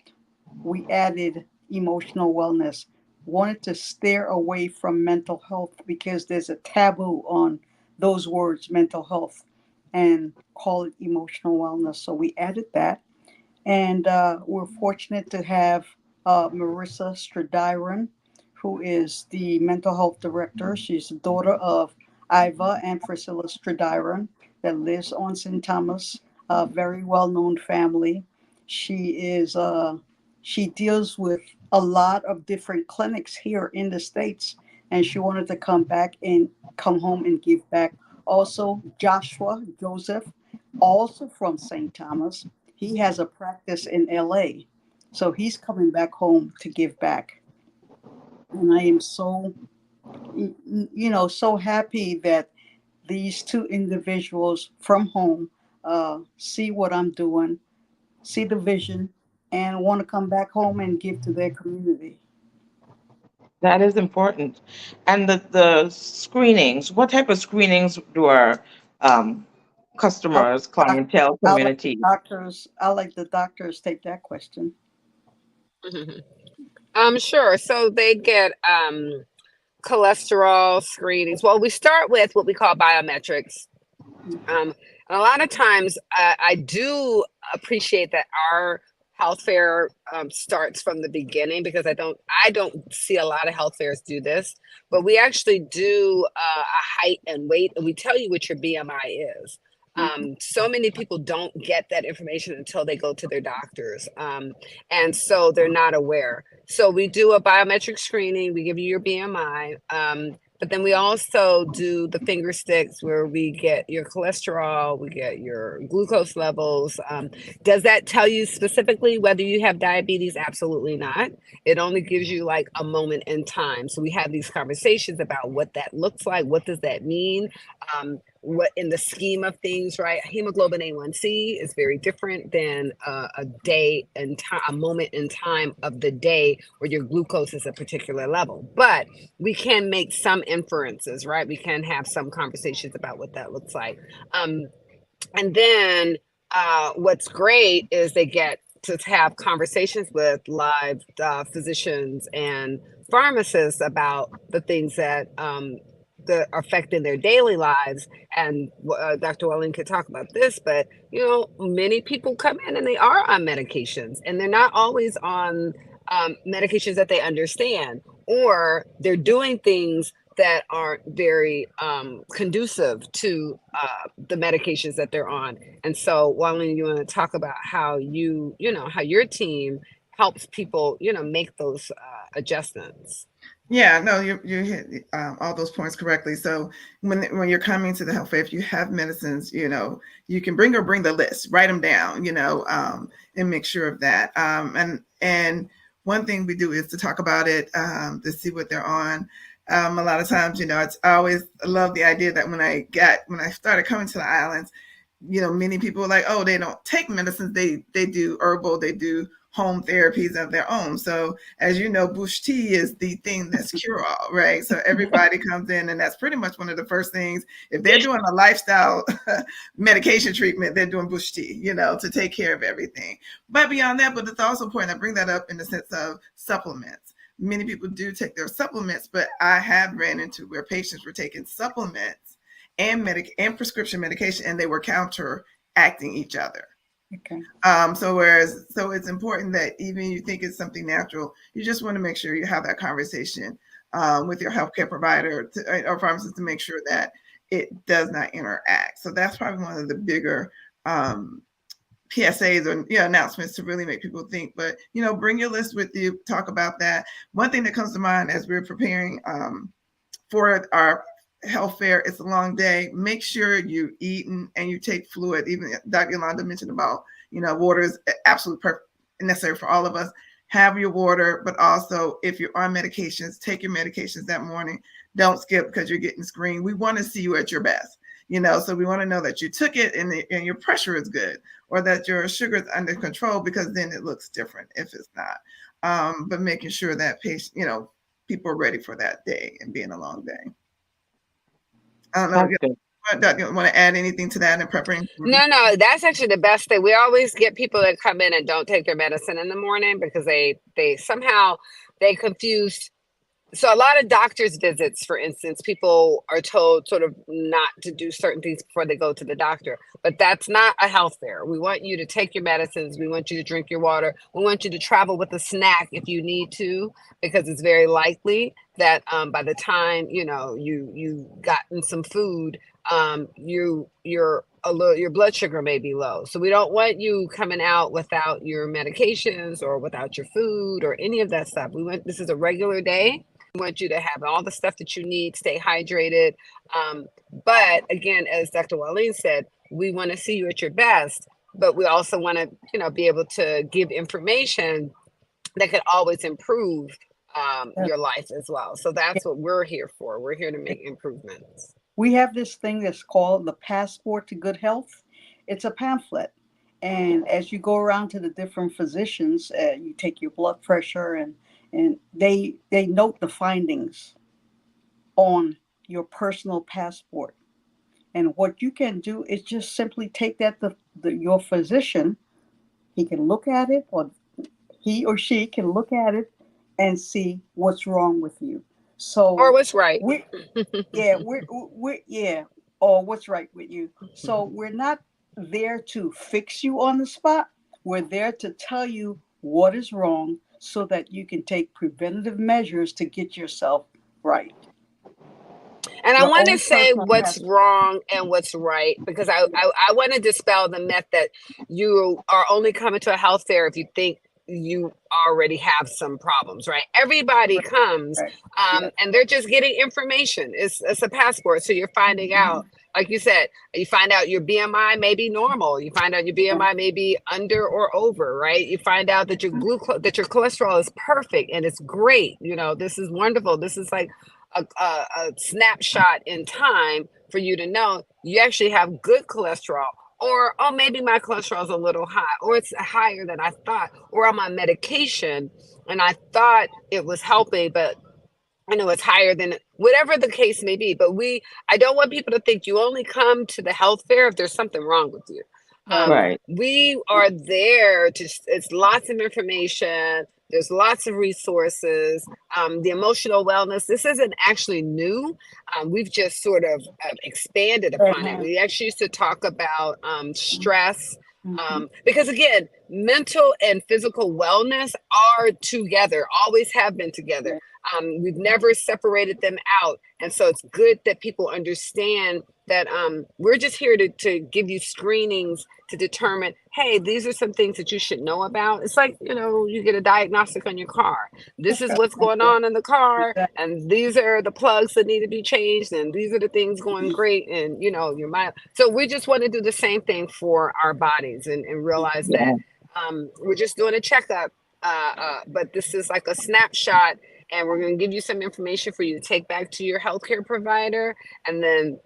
we added emotional wellness. Wanted to steer away from mental health because there's a taboo on those words, mental health, and call it emotional wellness. So we added that. And we're fortunate to have Marissa Stradiron, who is the mental health director. She's the daughter of Iva and Priscilla Stradiron that lives on St. Thomas, a very well known family. She is she deals with a lot of different clinics here in the States, and she wanted to come back and come home and give back. Also, Joshua Joseph, also from St. Thomas, he has a practice in LA. So he's coming back home to give back. And I am so, so happy that these two individuals from home see what I'm doing, see the vision, and want to come back home and give to their community. That is important. And the screenings, what type of screenings do our um, I'll let, customers, doc- clientele, I'll let community? I'll let the doctors take that question. Sure. So they get cholesterol screenings. Well, we start with what we call biometrics. And a lot of times, I do appreciate that our health fair starts from the beginning because I don't see a lot of health fairs do this, but we actually do a height and weight, and we tell you what your BMI is. So many people don't get that information until they go to their doctors, and so they're not aware. So we do a biometric screening. We give you your BMI. But then we also do the finger sticks where we get your cholesterol, we get your glucose levels. Does that tell you specifically whether you have diabetes? Absolutely not. It only gives you like a moment in time. So we have these conversations about what that looks like. What does that mean? what in the scheme of things, right? Hemoglobin A1C is very different than a day and time, a moment in time of the day where your glucose is a particular level. But we can make some inferences, right? We can have some conversations about what that looks like. And then what's great is they get to have conversations with live physicians and pharmacists about the things that are affecting their daily lives. And Dr. Wallene could talk about this, but many people come in and they are on medications, and they're not always on medications that they understand, or they're doing things that aren't very conducive to the medications that they're on. And so, Wallene, you want to talk about how how your team helps people, make those adjustments? Yeah, no, you hit all those points correctly. So when you're coming to the health fair, if you have medicines, you can bring the list, write them down, and make sure of that. And one thing we do is to talk about it, to see what they're on. A lot of times, I always love the idea that when I started coming to the islands, many people are like, oh, they don't take medicines. They do herbal, they do home therapies of their own. So as you know, bush tea is the thing that's cure all, right? So everybody comes in, and that's pretty much one of the first things. If they're doing a lifestyle medication treatment, they're doing bush tea, to take care of everything. But beyond that, but it's also important, I bring that up in the sense of supplements. Many people do take their supplements, but I have ran into where patients were taking supplements and prescription medication, and they were counteracting each other. Okay. So it's important that even you think it's something natural, you just want to make sure you have that conversation with your healthcare provider or pharmacist to make sure that it does not interact. So that's probably one of the bigger PSAs or announcements to really make people think. But bring your list with you, talk about that. One thing that comes to mind as we're preparing for our health fair, it's a long day. Make sure you eat and you take fluid. Even Dr. Yolanda mentioned about water is absolutely necessary for all of us. Have your water, but also if you're on medications, take your medications that morning. Don't skip because you're getting screened. We want to see you at your best. So we want to know that you took it and your pressure is good, or that your sugar is under control, because then it looks different if it's not. But making sure that people are ready for that day and being a long day. I don't know. You want to add anything to that in preparing? No, that's actually the best thing. We always get people that come in and don't take their medicine in the morning because they somehow confuse. So a lot of doctor's visits, for instance, people are told sort of not to do certain things before they go to the doctor, but that's not a health fair. We want you to take your medicines. We want you to drink your water. We want you to travel with a snack if you need to, because it's very likely that by the time you gotten some food, your blood sugar may be low. So we don't want you coming out without your medications or without your food or any of that stuff. This is a regular day. We want you to have all the stuff that you need, stay hydrated. But again, as Dr. Wallene said, we want to see you at your best, but we also want to, be able to give information that could always improve your life as well. So that's what we're here for. We're here to make improvements. We have this thing that's called the Passport to Good Health. It's a pamphlet. And as you go around to the different physicians, you take your blood pressure and they note the findings on your personal passport. And what you can do is just simply take that to your physician. He can look at it, or he or she can look at it and see what's wrong with you. Or what's right. Or what's right with you. So we're not there to fix you on the spot. We're there to tell you what is wrong so that you can take preventative measures to get yourself right. And I want to say what's wrong and what's right, because I want to dispel the myth that you are only coming to a health fair if you think you already have some problems, right? Everybody comes and they're just getting information. It's a passport. So you're finding out, like you said, you find out your BMI may be normal. You find out your BMI may be under or over, right? You find out that your cholesterol is perfect and it's great. This is wonderful. This is like a snapshot in time for you to know you actually have good cholesterol. Or, oh, maybe my cholesterol is a little high, or it's higher than I thought, or I'm on medication and I thought it was helping, but I know it's higher than whatever the case may be. But I don't want people to think you only come to the health fair if there's something wrong with you. Right. Right. We are there it's lots of information. There's lots of resources. The emotional wellness, this isn't actually new. We've just sort of expanded upon it. Mhm. We actually used to talk about stress. Mhm. Because again, mental and physical wellness are together, always have been together. We've never separated them out. And so it's good that people understand that we're just here to give you screenings to determine, hey, these are some things that you should know about. It's like, you get a diagnostic on your car. This is what's going on in the car, and these are the plugs that need to be changed, and these are the things going great, and your mind. So we just want to do the same thing for our bodies and realize Yeah. that we're just doing a checkup, but this is like a snapshot, and we're going to give you some information for you to take back to your healthcare provider, and then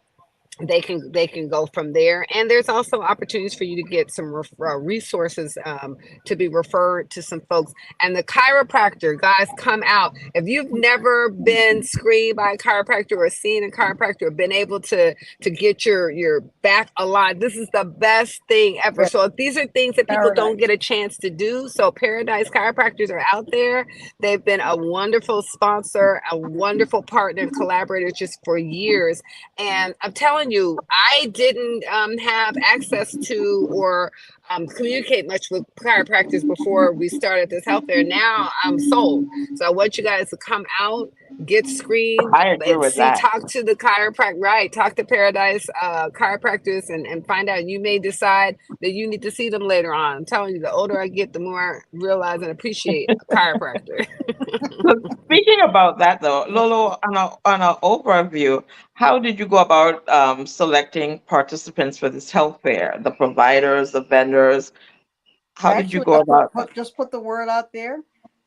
they can go from there. And there's also opportunities for you to get some resources to be referred to some folks. And the chiropractor, guys, come out. If you've never been screened by a chiropractor or seen a chiropractor or been able to get your back aligned, this is the best thing ever. So if these are things that people don't get a chance to do, so Paradise Chiropractors are out there. They've been a wonderful sponsor, a wonderful partner and collaborator just for years. And I'm telling you, I didn't have access to or communicate much with chiropractors before we started this health fair. Now I'm sold. So I want you guys to come out, get screened, I agree and with that. talk to the chiropractor, right? Talk to Paradise chiropractors and find out. You may decide that you need to see them later on. I'm telling you, the older I get, the more I realize and appreciate a chiropractor. So speaking about that though, Lolo, on a overview, how did you go about selecting participants for this health fair? The providers, the vendors, how did you Actually, go about that? just put the word out there,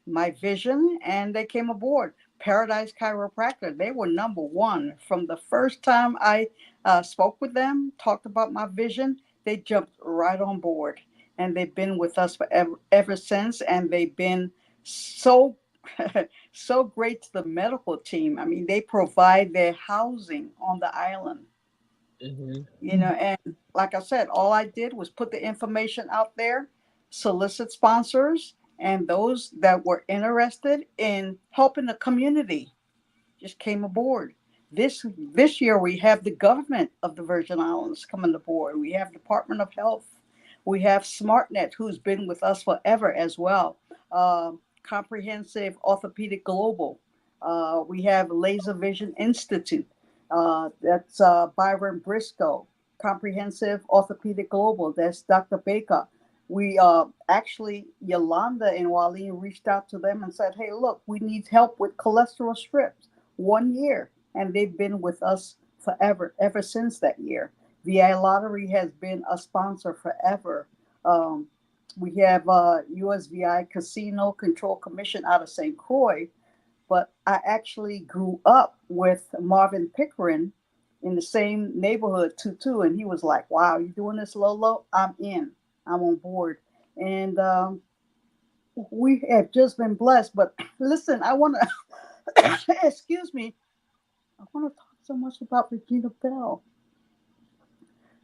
my vision, and they came aboard. Paradise Chiropractor, they were number one. From the first time I spoke with them, talked about my vision, they jumped right on board. And they've been with us ever since. And they've been so, so great to the medical team. I mean, they provide their housing on the island. Mhm. And like I said, all I did was put the information out there, solicit sponsors, and those that were interested in helping the community just came aboard. This year we have the government of the Virgin Islands coming aboard. We have Department of Health. We have SmartNet, who's been with us forever as well. Comprehensive Orthopedic Global. We have Laser Vision Institute. That's Byron Briscoe. Comprehensive Orthopedic Global. That's Dr. Baker. We actually, Yolanda and Wallene reached out to them and said, hey, look, we need help with cholesterol strips. 1 year. And they've been with us forever, ever since that year. VI Lottery has been a sponsor forever. We have USVI Casino Control Commission out of St. Croix. But I actually grew up with Marvin Pickering in the same neighborhood, Tutu, and he was like, wow, you doing this, Lolo? I'm in. I'm on board. And we have just been blessed. But listen, I want to, excuse me, I want to talk so much about Regina Bell.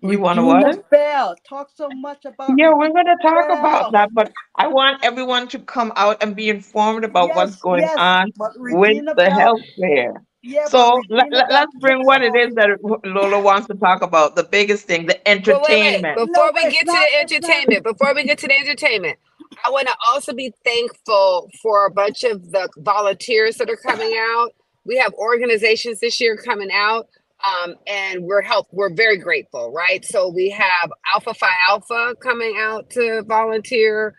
You want to Regina what? Bell. Talk so much about Yeah, we're Regina going to talk about Bell. that, but I want everyone to come out and be informed about what's Yes, going yes. on But with Regina the Bell, health fair. yeah, but So Regina Bell let's bring kicks what it off. is that Lola wants to talk about. The biggest thing, the But wait. entertainment. No, Before but we it's get to not, the it's not. entertainment, I want to also be thankful for a bunch of the volunteers that are coming out. We have organizations this year coming out, and we're very grateful, right? So we have Alpha Phi Alpha coming out to volunteer.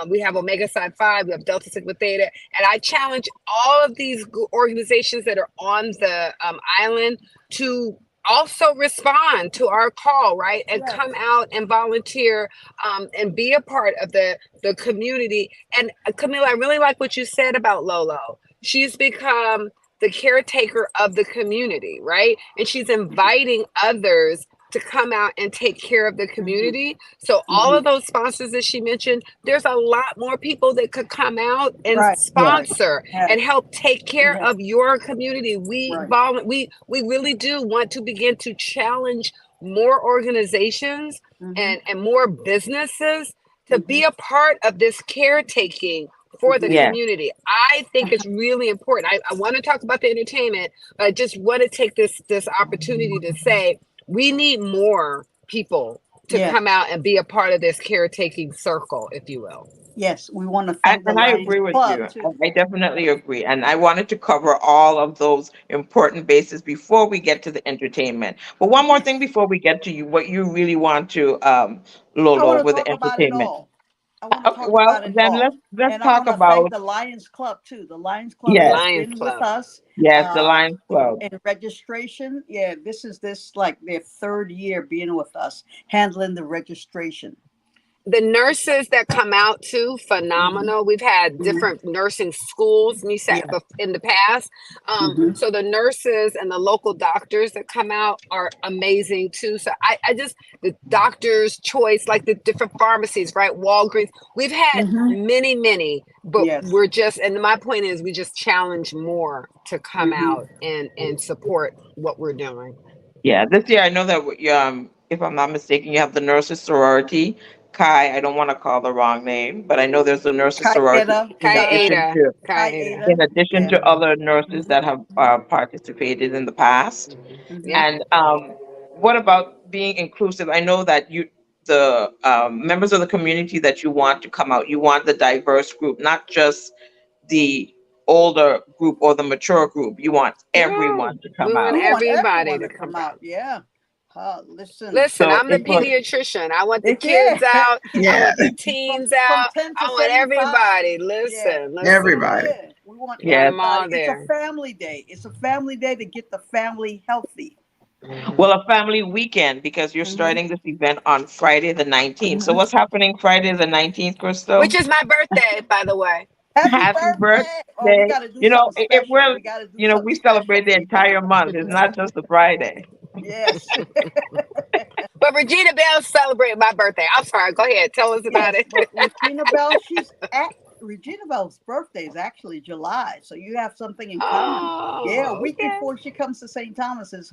We have Omega Psi Phi. We have Delta Sigma Theta, and I challenge all of these organizations that are on the island to also respond to our call, right? And Yes. come out and volunteer and be a part of the community. And Camila, I really like what you said about Lolo. She's become the caretaker of the community, right? And she's inviting others to come out and take care of the community. So all of those sponsors that she mentioned, there's a lot more people that could come out and Right. sponsor Yes. and help take care Yes. of your community. We Right. we really do want to begin to challenge more organizations and more businesses to be a part of this caretaking for the Yeah. community. I think it's really important. I want to talk about the entertainment, but I just want to take this opportunity to say we need more people to Yes. come out and be a part of this caretaking circle, if you will. Yes. We want to thank the And I Lions agree with Club you. too. I definitely agree. And I wanted to cover all of those important bases before we get to the entertainment. But one more thing before we get to you, what you really want to, I Lolo, want to with the talk about it entertainment. all. I want to Okay, talk well, about it then all. let's And I talk want to thank about, the Lions Club too. The Lions Club The yes, has Lions been with Club. us yes, the Lions Club. in registration. Yeah, this is like their third year being with us, handling the registration. The nurses that come out too, phenomenal. We've had different nursing schools Yeah. in the past. So the nurses and the local doctors that come out are amazing too. So I just, the doctor's choice, like the different pharmacies, right? Walgreens. We've had many, but Yes. we're just, and my point is we just challenge more to come out and support what we're doing. Yeah, this year I know that if I'm not mistaken, you have the nurses sorority. Kai, I don't want to call the wrong name, but I know there's a nurses sorority Kaeda. Kaida. Kaeda. in addition Yeah. to other nurses that have participated in the past. Yeah. And what about being inclusive? I know that the members of the community that you want to come out, you want the diverse group, not just the older group or the mature group. You want Yeah. everyone to We come want We out. want everybody everyone to to come come out. out. Yeah. Listen. Listen, So I'm the it was, pediatrician. I want the Yeah. kids out. I Yeah, want the from teens from out. 10 I to want 75. everybody. Yeah. Listen. everybody. Yeah. We want Want yes. them all everybody. It's a there. family day. It's a family day to get the family healthy. Well, a family weekend because you're hmm starting this event on Friday the 19th. So hmm what's happening Friday the 19th, Which Crystal? is my birthday, by the way. Happy Happy birthday. Oh, we birthday. got to do You know, something it special. will, We got to do something we special celebrate for the you, brother. entire month. It's not just the Friday. Yes. But Regina Bell celebrated my birthday. I'm sorry. Go ahead. Tell us about Yes. it. But Regina Bell's birthday is actually July. So you have something in common. Yeah. A Oh, week okay. before she comes to St. Thomas is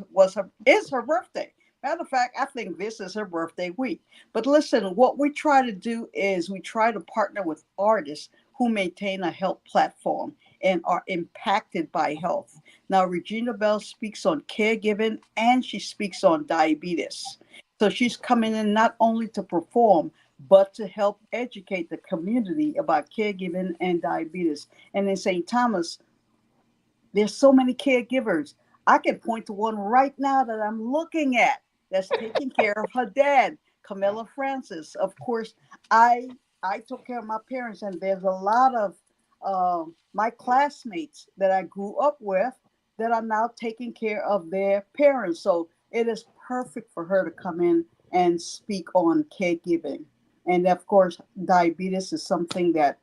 her birthday. Matter of fact, I think this is her birthday week. But listen, what we try to do is we try to partner with artists who maintain a health platform and are impacted by health. Now, Regina Bell speaks on caregiving and she speaks on diabetes. So she's coming in not only to perform, but to help educate the community about caregiving and diabetes. And in St. Thomas, there's so many caregivers. I can point to one right now that I'm looking at that's taking care of her dad, Camilla Francis. Of course, I took care of my parents, and there's a lot of my classmates that I grew up with that are now taking care of their parents. So it is perfect for her to come in and speak on caregiving. And of course, diabetes is something that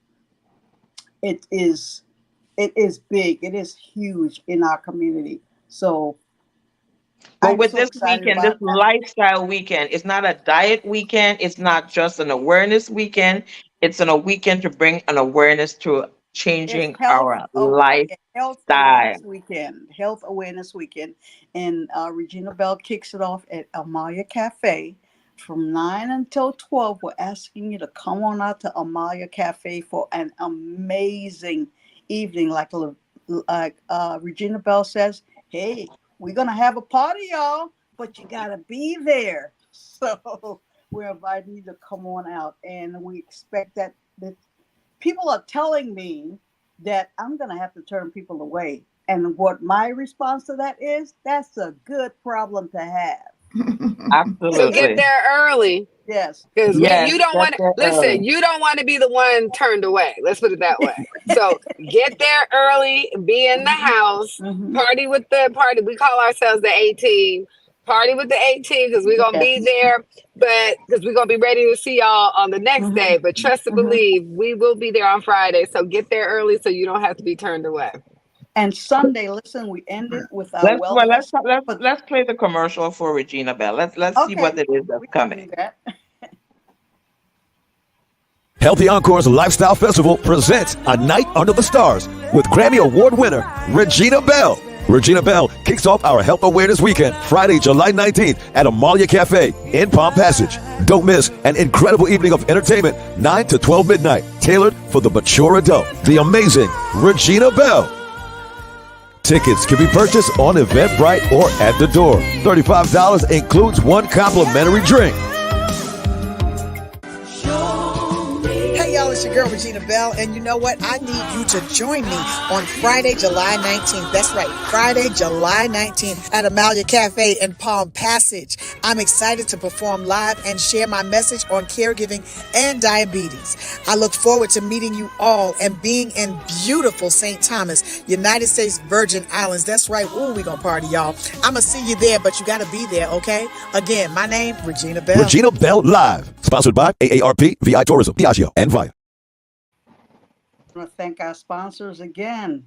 it is it is big. It is huge in our community. So But I'm with so this excited weekend, this about that. lifestyle weekend, it's not a diet weekend. It's not just an awareness weekend. It's a weekend to bring an awareness to It's changing our health lifestyle. awareness weekend. Health awareness weekend, and Regina Bell kicks it off at Amalia Cafe from 9 until 12. We're asking you to come on out to Amalia Cafe for an amazing evening. Regina Bell says, "Hey, we're gonna have a party, y'all, but you gotta be there." So we're inviting you to come on out, and we expect that people are telling me that I'm going to have to turn people away. And what my response to that is, that's a good problem to have. So get Absolutely. there early. Yes. Because Yes, you don't get want to there listen, early. you don't want to be the one turned away. Let's put it that way. So get there early, be in the hmm house, hmm party with the party. We call ourselves the A team. Party with the A team because we're gonna be Yes. there, but because we're gonna be ready to see y'all on the next hmm day. But trust and hmm believe, we will be there on Friday. So get there early so you don't have to be turned away. And Sunday, listen, we ended with our wellness. But Let's play the commercial for Regina Bell. Let's see what okay, it is that's we can do coming. that. Healthy Encore's Lifestyle Festival presents A Night Under the Stars with Grammy Award winner Regina Bell. Regina Bell kicks off our Health Awareness Weekend Friday, July 19th at Amalia Cafe in Palm Passage. Don't miss an incredible evening of entertainment, 9 to 12 midnight, tailored for the mature adult. The amazing Regina Bell. Tickets can be purchased on Eventbrite or at the door. $35 includes one complimentary drink. Hey y'all, it's your girl Regina Bell, and you know what? I need you to join me on Friday, July 19th. That's right, Friday, July 19th at Amalia Cafe in Palm Passage. I'm excited to perform live and share my message on caregiving and diabetes. I look forward to meeting you all and being in beautiful St. Thomas, United States Virgin Islands. That's right, ooh, we gonna party, y'all. I'ma see you there, but you gotta be there, okay? Again, my name, Regina Bell. Regina Bell Live, sponsored by AARP, VI Tourism, Diageo, and Via. I want to thank our sponsors again.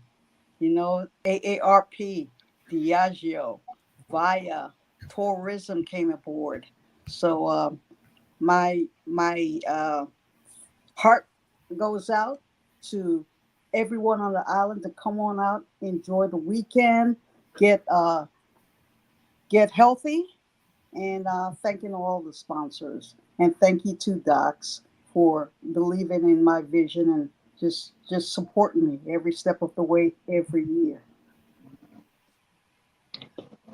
You know, AARP, Diageo, Via, Tourism came aboard. So my heart goes out to everyone on the island to come on out, enjoy the weekend, get healthy, and thanking all the sponsors. And thank you to Docs for believing in my vision and just supporting me every step of the way, every year.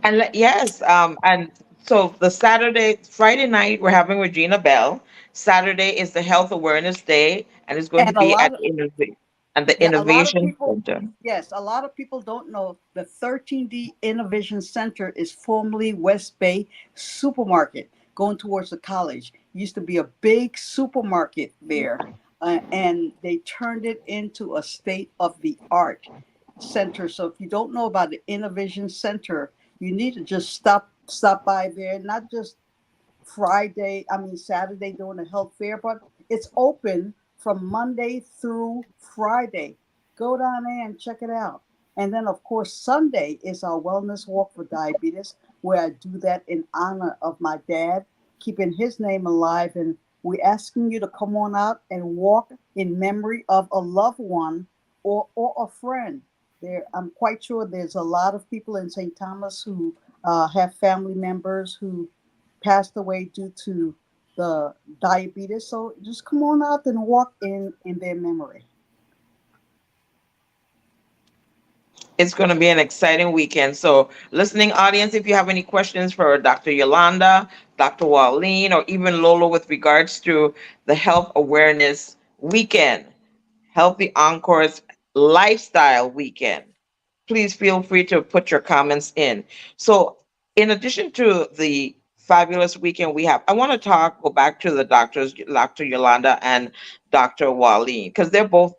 And yes, and so Friday night, we're having Regina Bell. Saturday is the Health Awareness Day, and it's going to And a be lot at of the yeah, a lot of Innovation people, Center. yes, a lot of people don't know the 13D Innovation Center is formerly West Bay Supermarket, going towards the college. Used to be a big supermarket there, and they turned it into a state of the art center. So if you don't know about the Innovation Center, you need to just stop by there, not just Saturday during the health fair, but it's open from Monday through Friday. Go down there and check it out. And then, of course, Sunday is our wellness walk for diabetes, where I do that in honor of my dad, keeping his name alive. And we're asking you to come on out and walk in memory of a loved one or a friend. I'm quite sure there's a lot of people in St. Thomas who have family members who passed away due to the diabetes. So just come on out and walk in their memory. It's going to be an exciting weekend. So, listening audience, if you have any questions for Dr. Yolanda, Dr. Wallene, or even Lolo with regards to the Health Awareness Weekend, Healthy Encore's Lifestyle Weekend, please feel free to put your comments in. So, in addition to the fabulous weekend we have, I want to go back to the doctors, Dr. Yolanda and Dr. Wallene, because they're both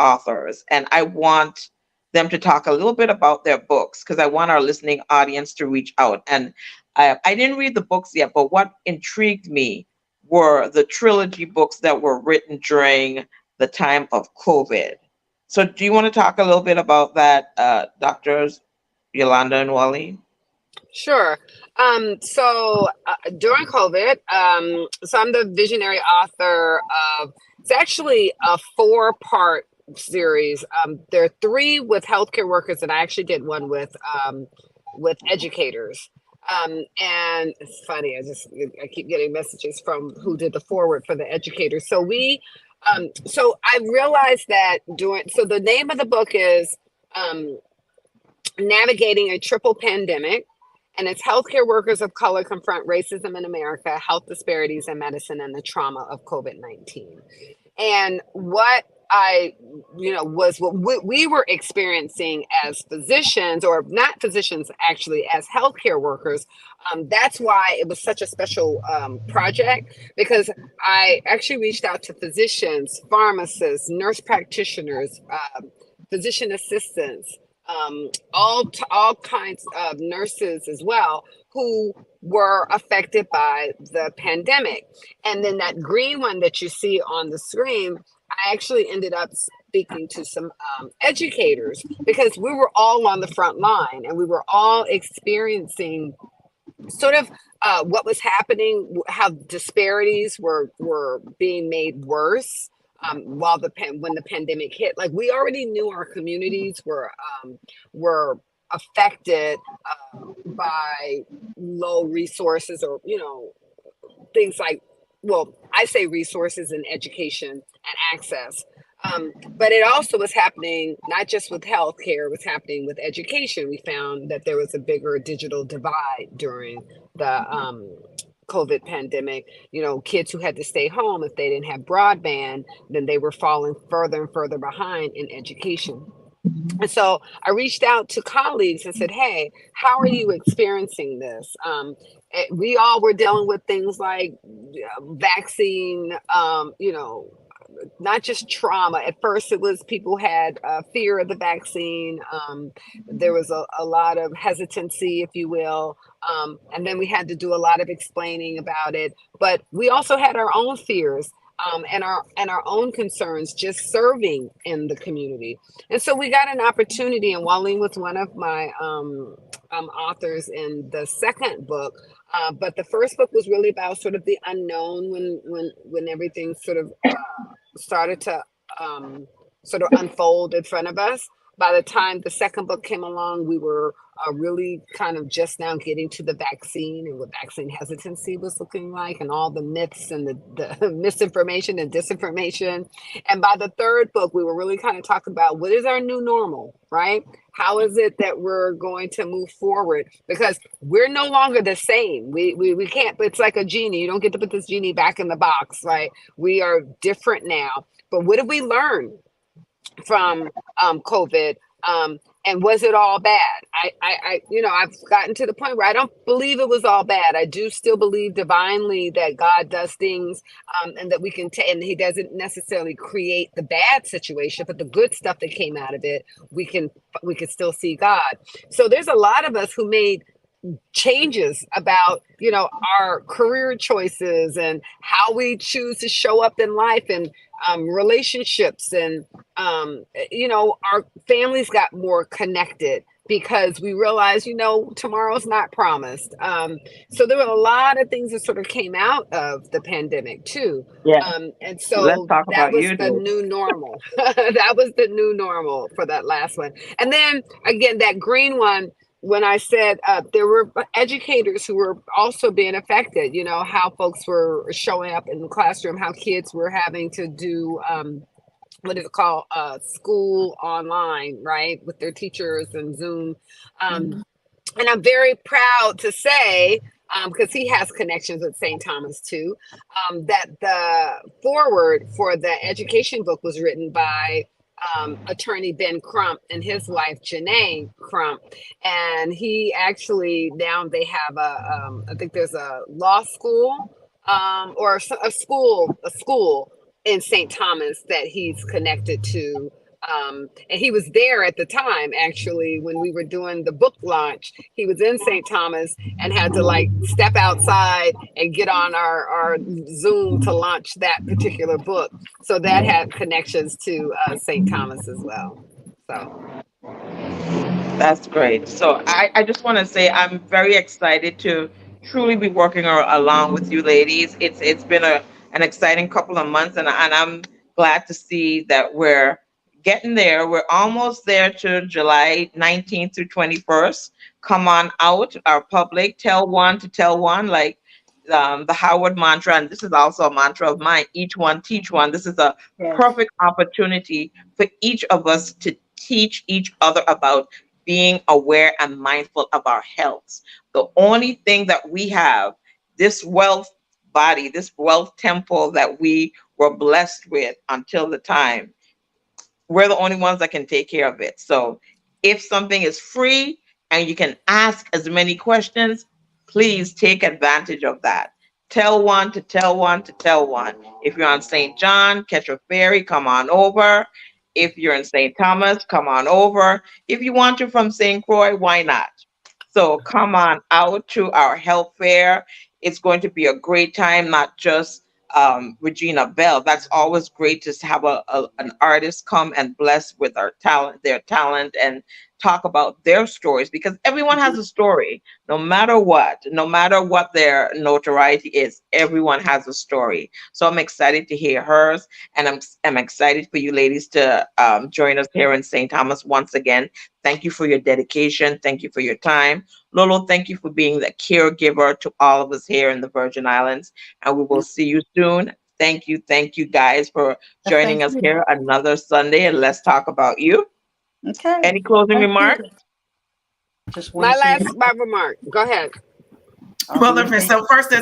authors, and I want them to talk a little bit about their books, because I want our listening audience to reach out. And I didn't read the books yet, but what intrigued me were the trilogy books that were written during the time of COVID. So do you want to talk a little bit about that, Doctors Yolanda and Wallene? Sure. So during COVID, so I'm the visionary author of, it's actually a 4-part series. There are 3 with healthcare workers, and I actually did one with educators. And it's funny, I keep getting messages from who did the forward for the educators. So so I realized that so the name of the book is Navigating a Triple Pandemic, and it's healthcare workers of color confront racism in America, health disparities in medicine, and the trauma of COVID-19. And what was what we were experiencing as physicians, or not physicians, actually, as healthcare workers. That's why it was such a special project, because I actually reached out to physicians, pharmacists, nurse practitioners, physician assistants, all kinds of nurses as well, who were affected by the pandemic. And then that green one that you see on the screen, I actually ended up speaking to some educators, because we were all on the front line and we were all experiencing sort of what was happening, how disparities were being made worse while when the pandemic hit. Like, we already knew our communities were affected by low resources, or things like, well, I say resources in education and access. But it also was happening not just with healthcare, it was happening with education. We found that there was a bigger digital divide during the COVID pandemic. Kids who had to stay home, if they didn't have broadband, then they were falling further and further behind in education. And so I reached out to colleagues and said, hey, how are you experiencing this? We all were dealing with things like vaccine, not just trauma. At first, it was people had fear of the vaccine. There was a lot of hesitancy, if you will. And then we had to do a lot of explaining about it. But we also had our own fears. And our own concerns just serving in the community. And so we got an opportunity, and Wallene was one of my authors in the second book. But the first book was really about sort of the unknown when everything sort of started to sort of unfold in front of us. By the time the second book came along, we were really kind of just now getting to the vaccine and what vaccine hesitancy was looking like, and all the myths and the misinformation and disinformation. And by the third book, we were really kind of talking about what is our new normal, right? How is it that we're going to move forward? Because we're no longer the same. We can't, it's like a genie. You don't get to put this genie back in the box, right? We are different now. But what did we learn from COVID? And was it all bad? I've gotten to the point where I don't believe it was all bad. I do still believe divinely that God does things, and that we can and he doesn't necessarily create the bad situation, but the good stuff that came out of it, we can still see God. So there's a lot of us who made changes about our career choices and how we choose to show up in life, and relationships, and our families got more connected because we realized tomorrow's not promised. So there were a lot of things that sort of came out of the pandemic too. Yeah. And Let's so talk that about was you, the though. new normal. That was the new normal for that last one. And then again, that green one, when I said there were educators who were also being affected, how folks were showing up in the classroom, how kids were having to do, what is it called? School online, right? With their teachers and Zoom. And I'm very proud to say, because he has connections with St. Thomas too, that the foreword for the education book was written by attorney Ben Crump and his wife Janae Crump, and he actually, now they have I think there's a law school or a school in St. Thomas that he's connected to. And he was there at the time, actually, when we were doing the book launch. He was in St. Thomas and had to step outside and get on our Zoom to launch that particular book. So that had connections to St. Thomas as well. So That's great. So I just want to say I'm very excited to truly be working along with you ladies. It's been an exciting couple of months, and I'm glad to see that we're getting there. We're almost there to July 19th through 21st. Come on out, our public. Tell one to tell one, like the Howard mantra, and this is also a mantra of mine. Each one teach one. This is a Yes. perfect opportunity for each of us to teach each other about being aware and mindful of our health. The only thing that we have, this wealth body, this wealth temple that we were blessed with until the time, we're the only ones that can take care of it. So if something is free and you can ask as many questions, please take advantage of that. Tell one to tell one to tell one. If you're on St. John, catch a ferry, come on over. If you're in St. Thomas, come on over. If you want to from St. Croix, why not? So come on out to our health fair. It's going to be a great time, not just Regina Bell. That's always great to have an artist come and bless with their talent, and talk about their stories, because everyone has a story, no matter what their notoriety is. Everyone has a story. So I'm excited to hear hers, and I'm excited for you ladies to join us here in St. Thomas once again. Thank you for your dedication. Thank you for your time. Lolo, thank you for being the caregiver to all of us here in the Virgin Islands, and we will see you soon. Thank you guys for joining Thank us you. here another Sunday, and let's talk about you. Okay. Any closing Thank remarks? you. Just want My to say remark. Go ahead. Well, so first,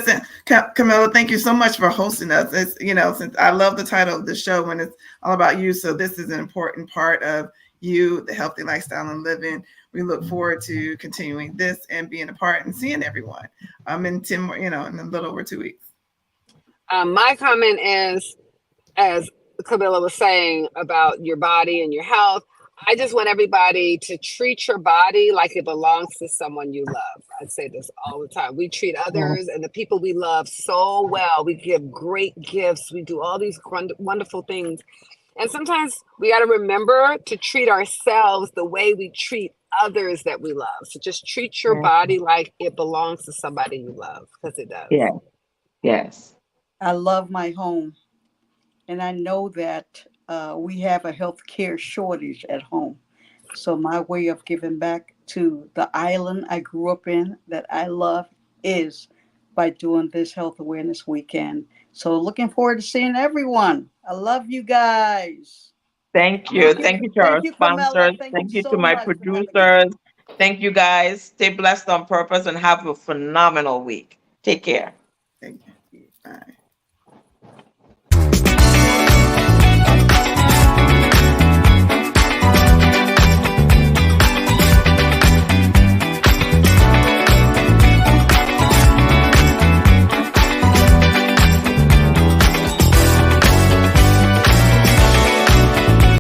Camilla, thank you so much for hosting us. It's, since I love the title of the show when it's all about you. So this is an important part of you, the healthy lifestyle and living. We look forward to continuing this and being a part and seeing everyone. In 10 more, in a little over 2 weeks. My comment is, as Camilla was saying about your body and your health, I just want everybody to treat your body like it belongs to someone you love. I say this all the time. We treat others and the people we love so well. We give great gifts. We do all these wonderful things. And sometimes we got to remember to treat ourselves the way we treat others that we love. So just treat your body like it belongs to somebody you love, because it does. Yeah. Yes. I love my home, and I know that we have a healthcare shortage at home. So my way of giving back to the island I grew up in that I love is by doing this health awareness weekend. So looking forward to seeing everyone. I love you guys. Thank you. Thank you to our Thank you, Carmela. sponsors. Thank you Thank you to so my much for having me. producers. Thank you guys. Stay blessed on purpose and have a phenomenal week. Take care. Thank you. Bye.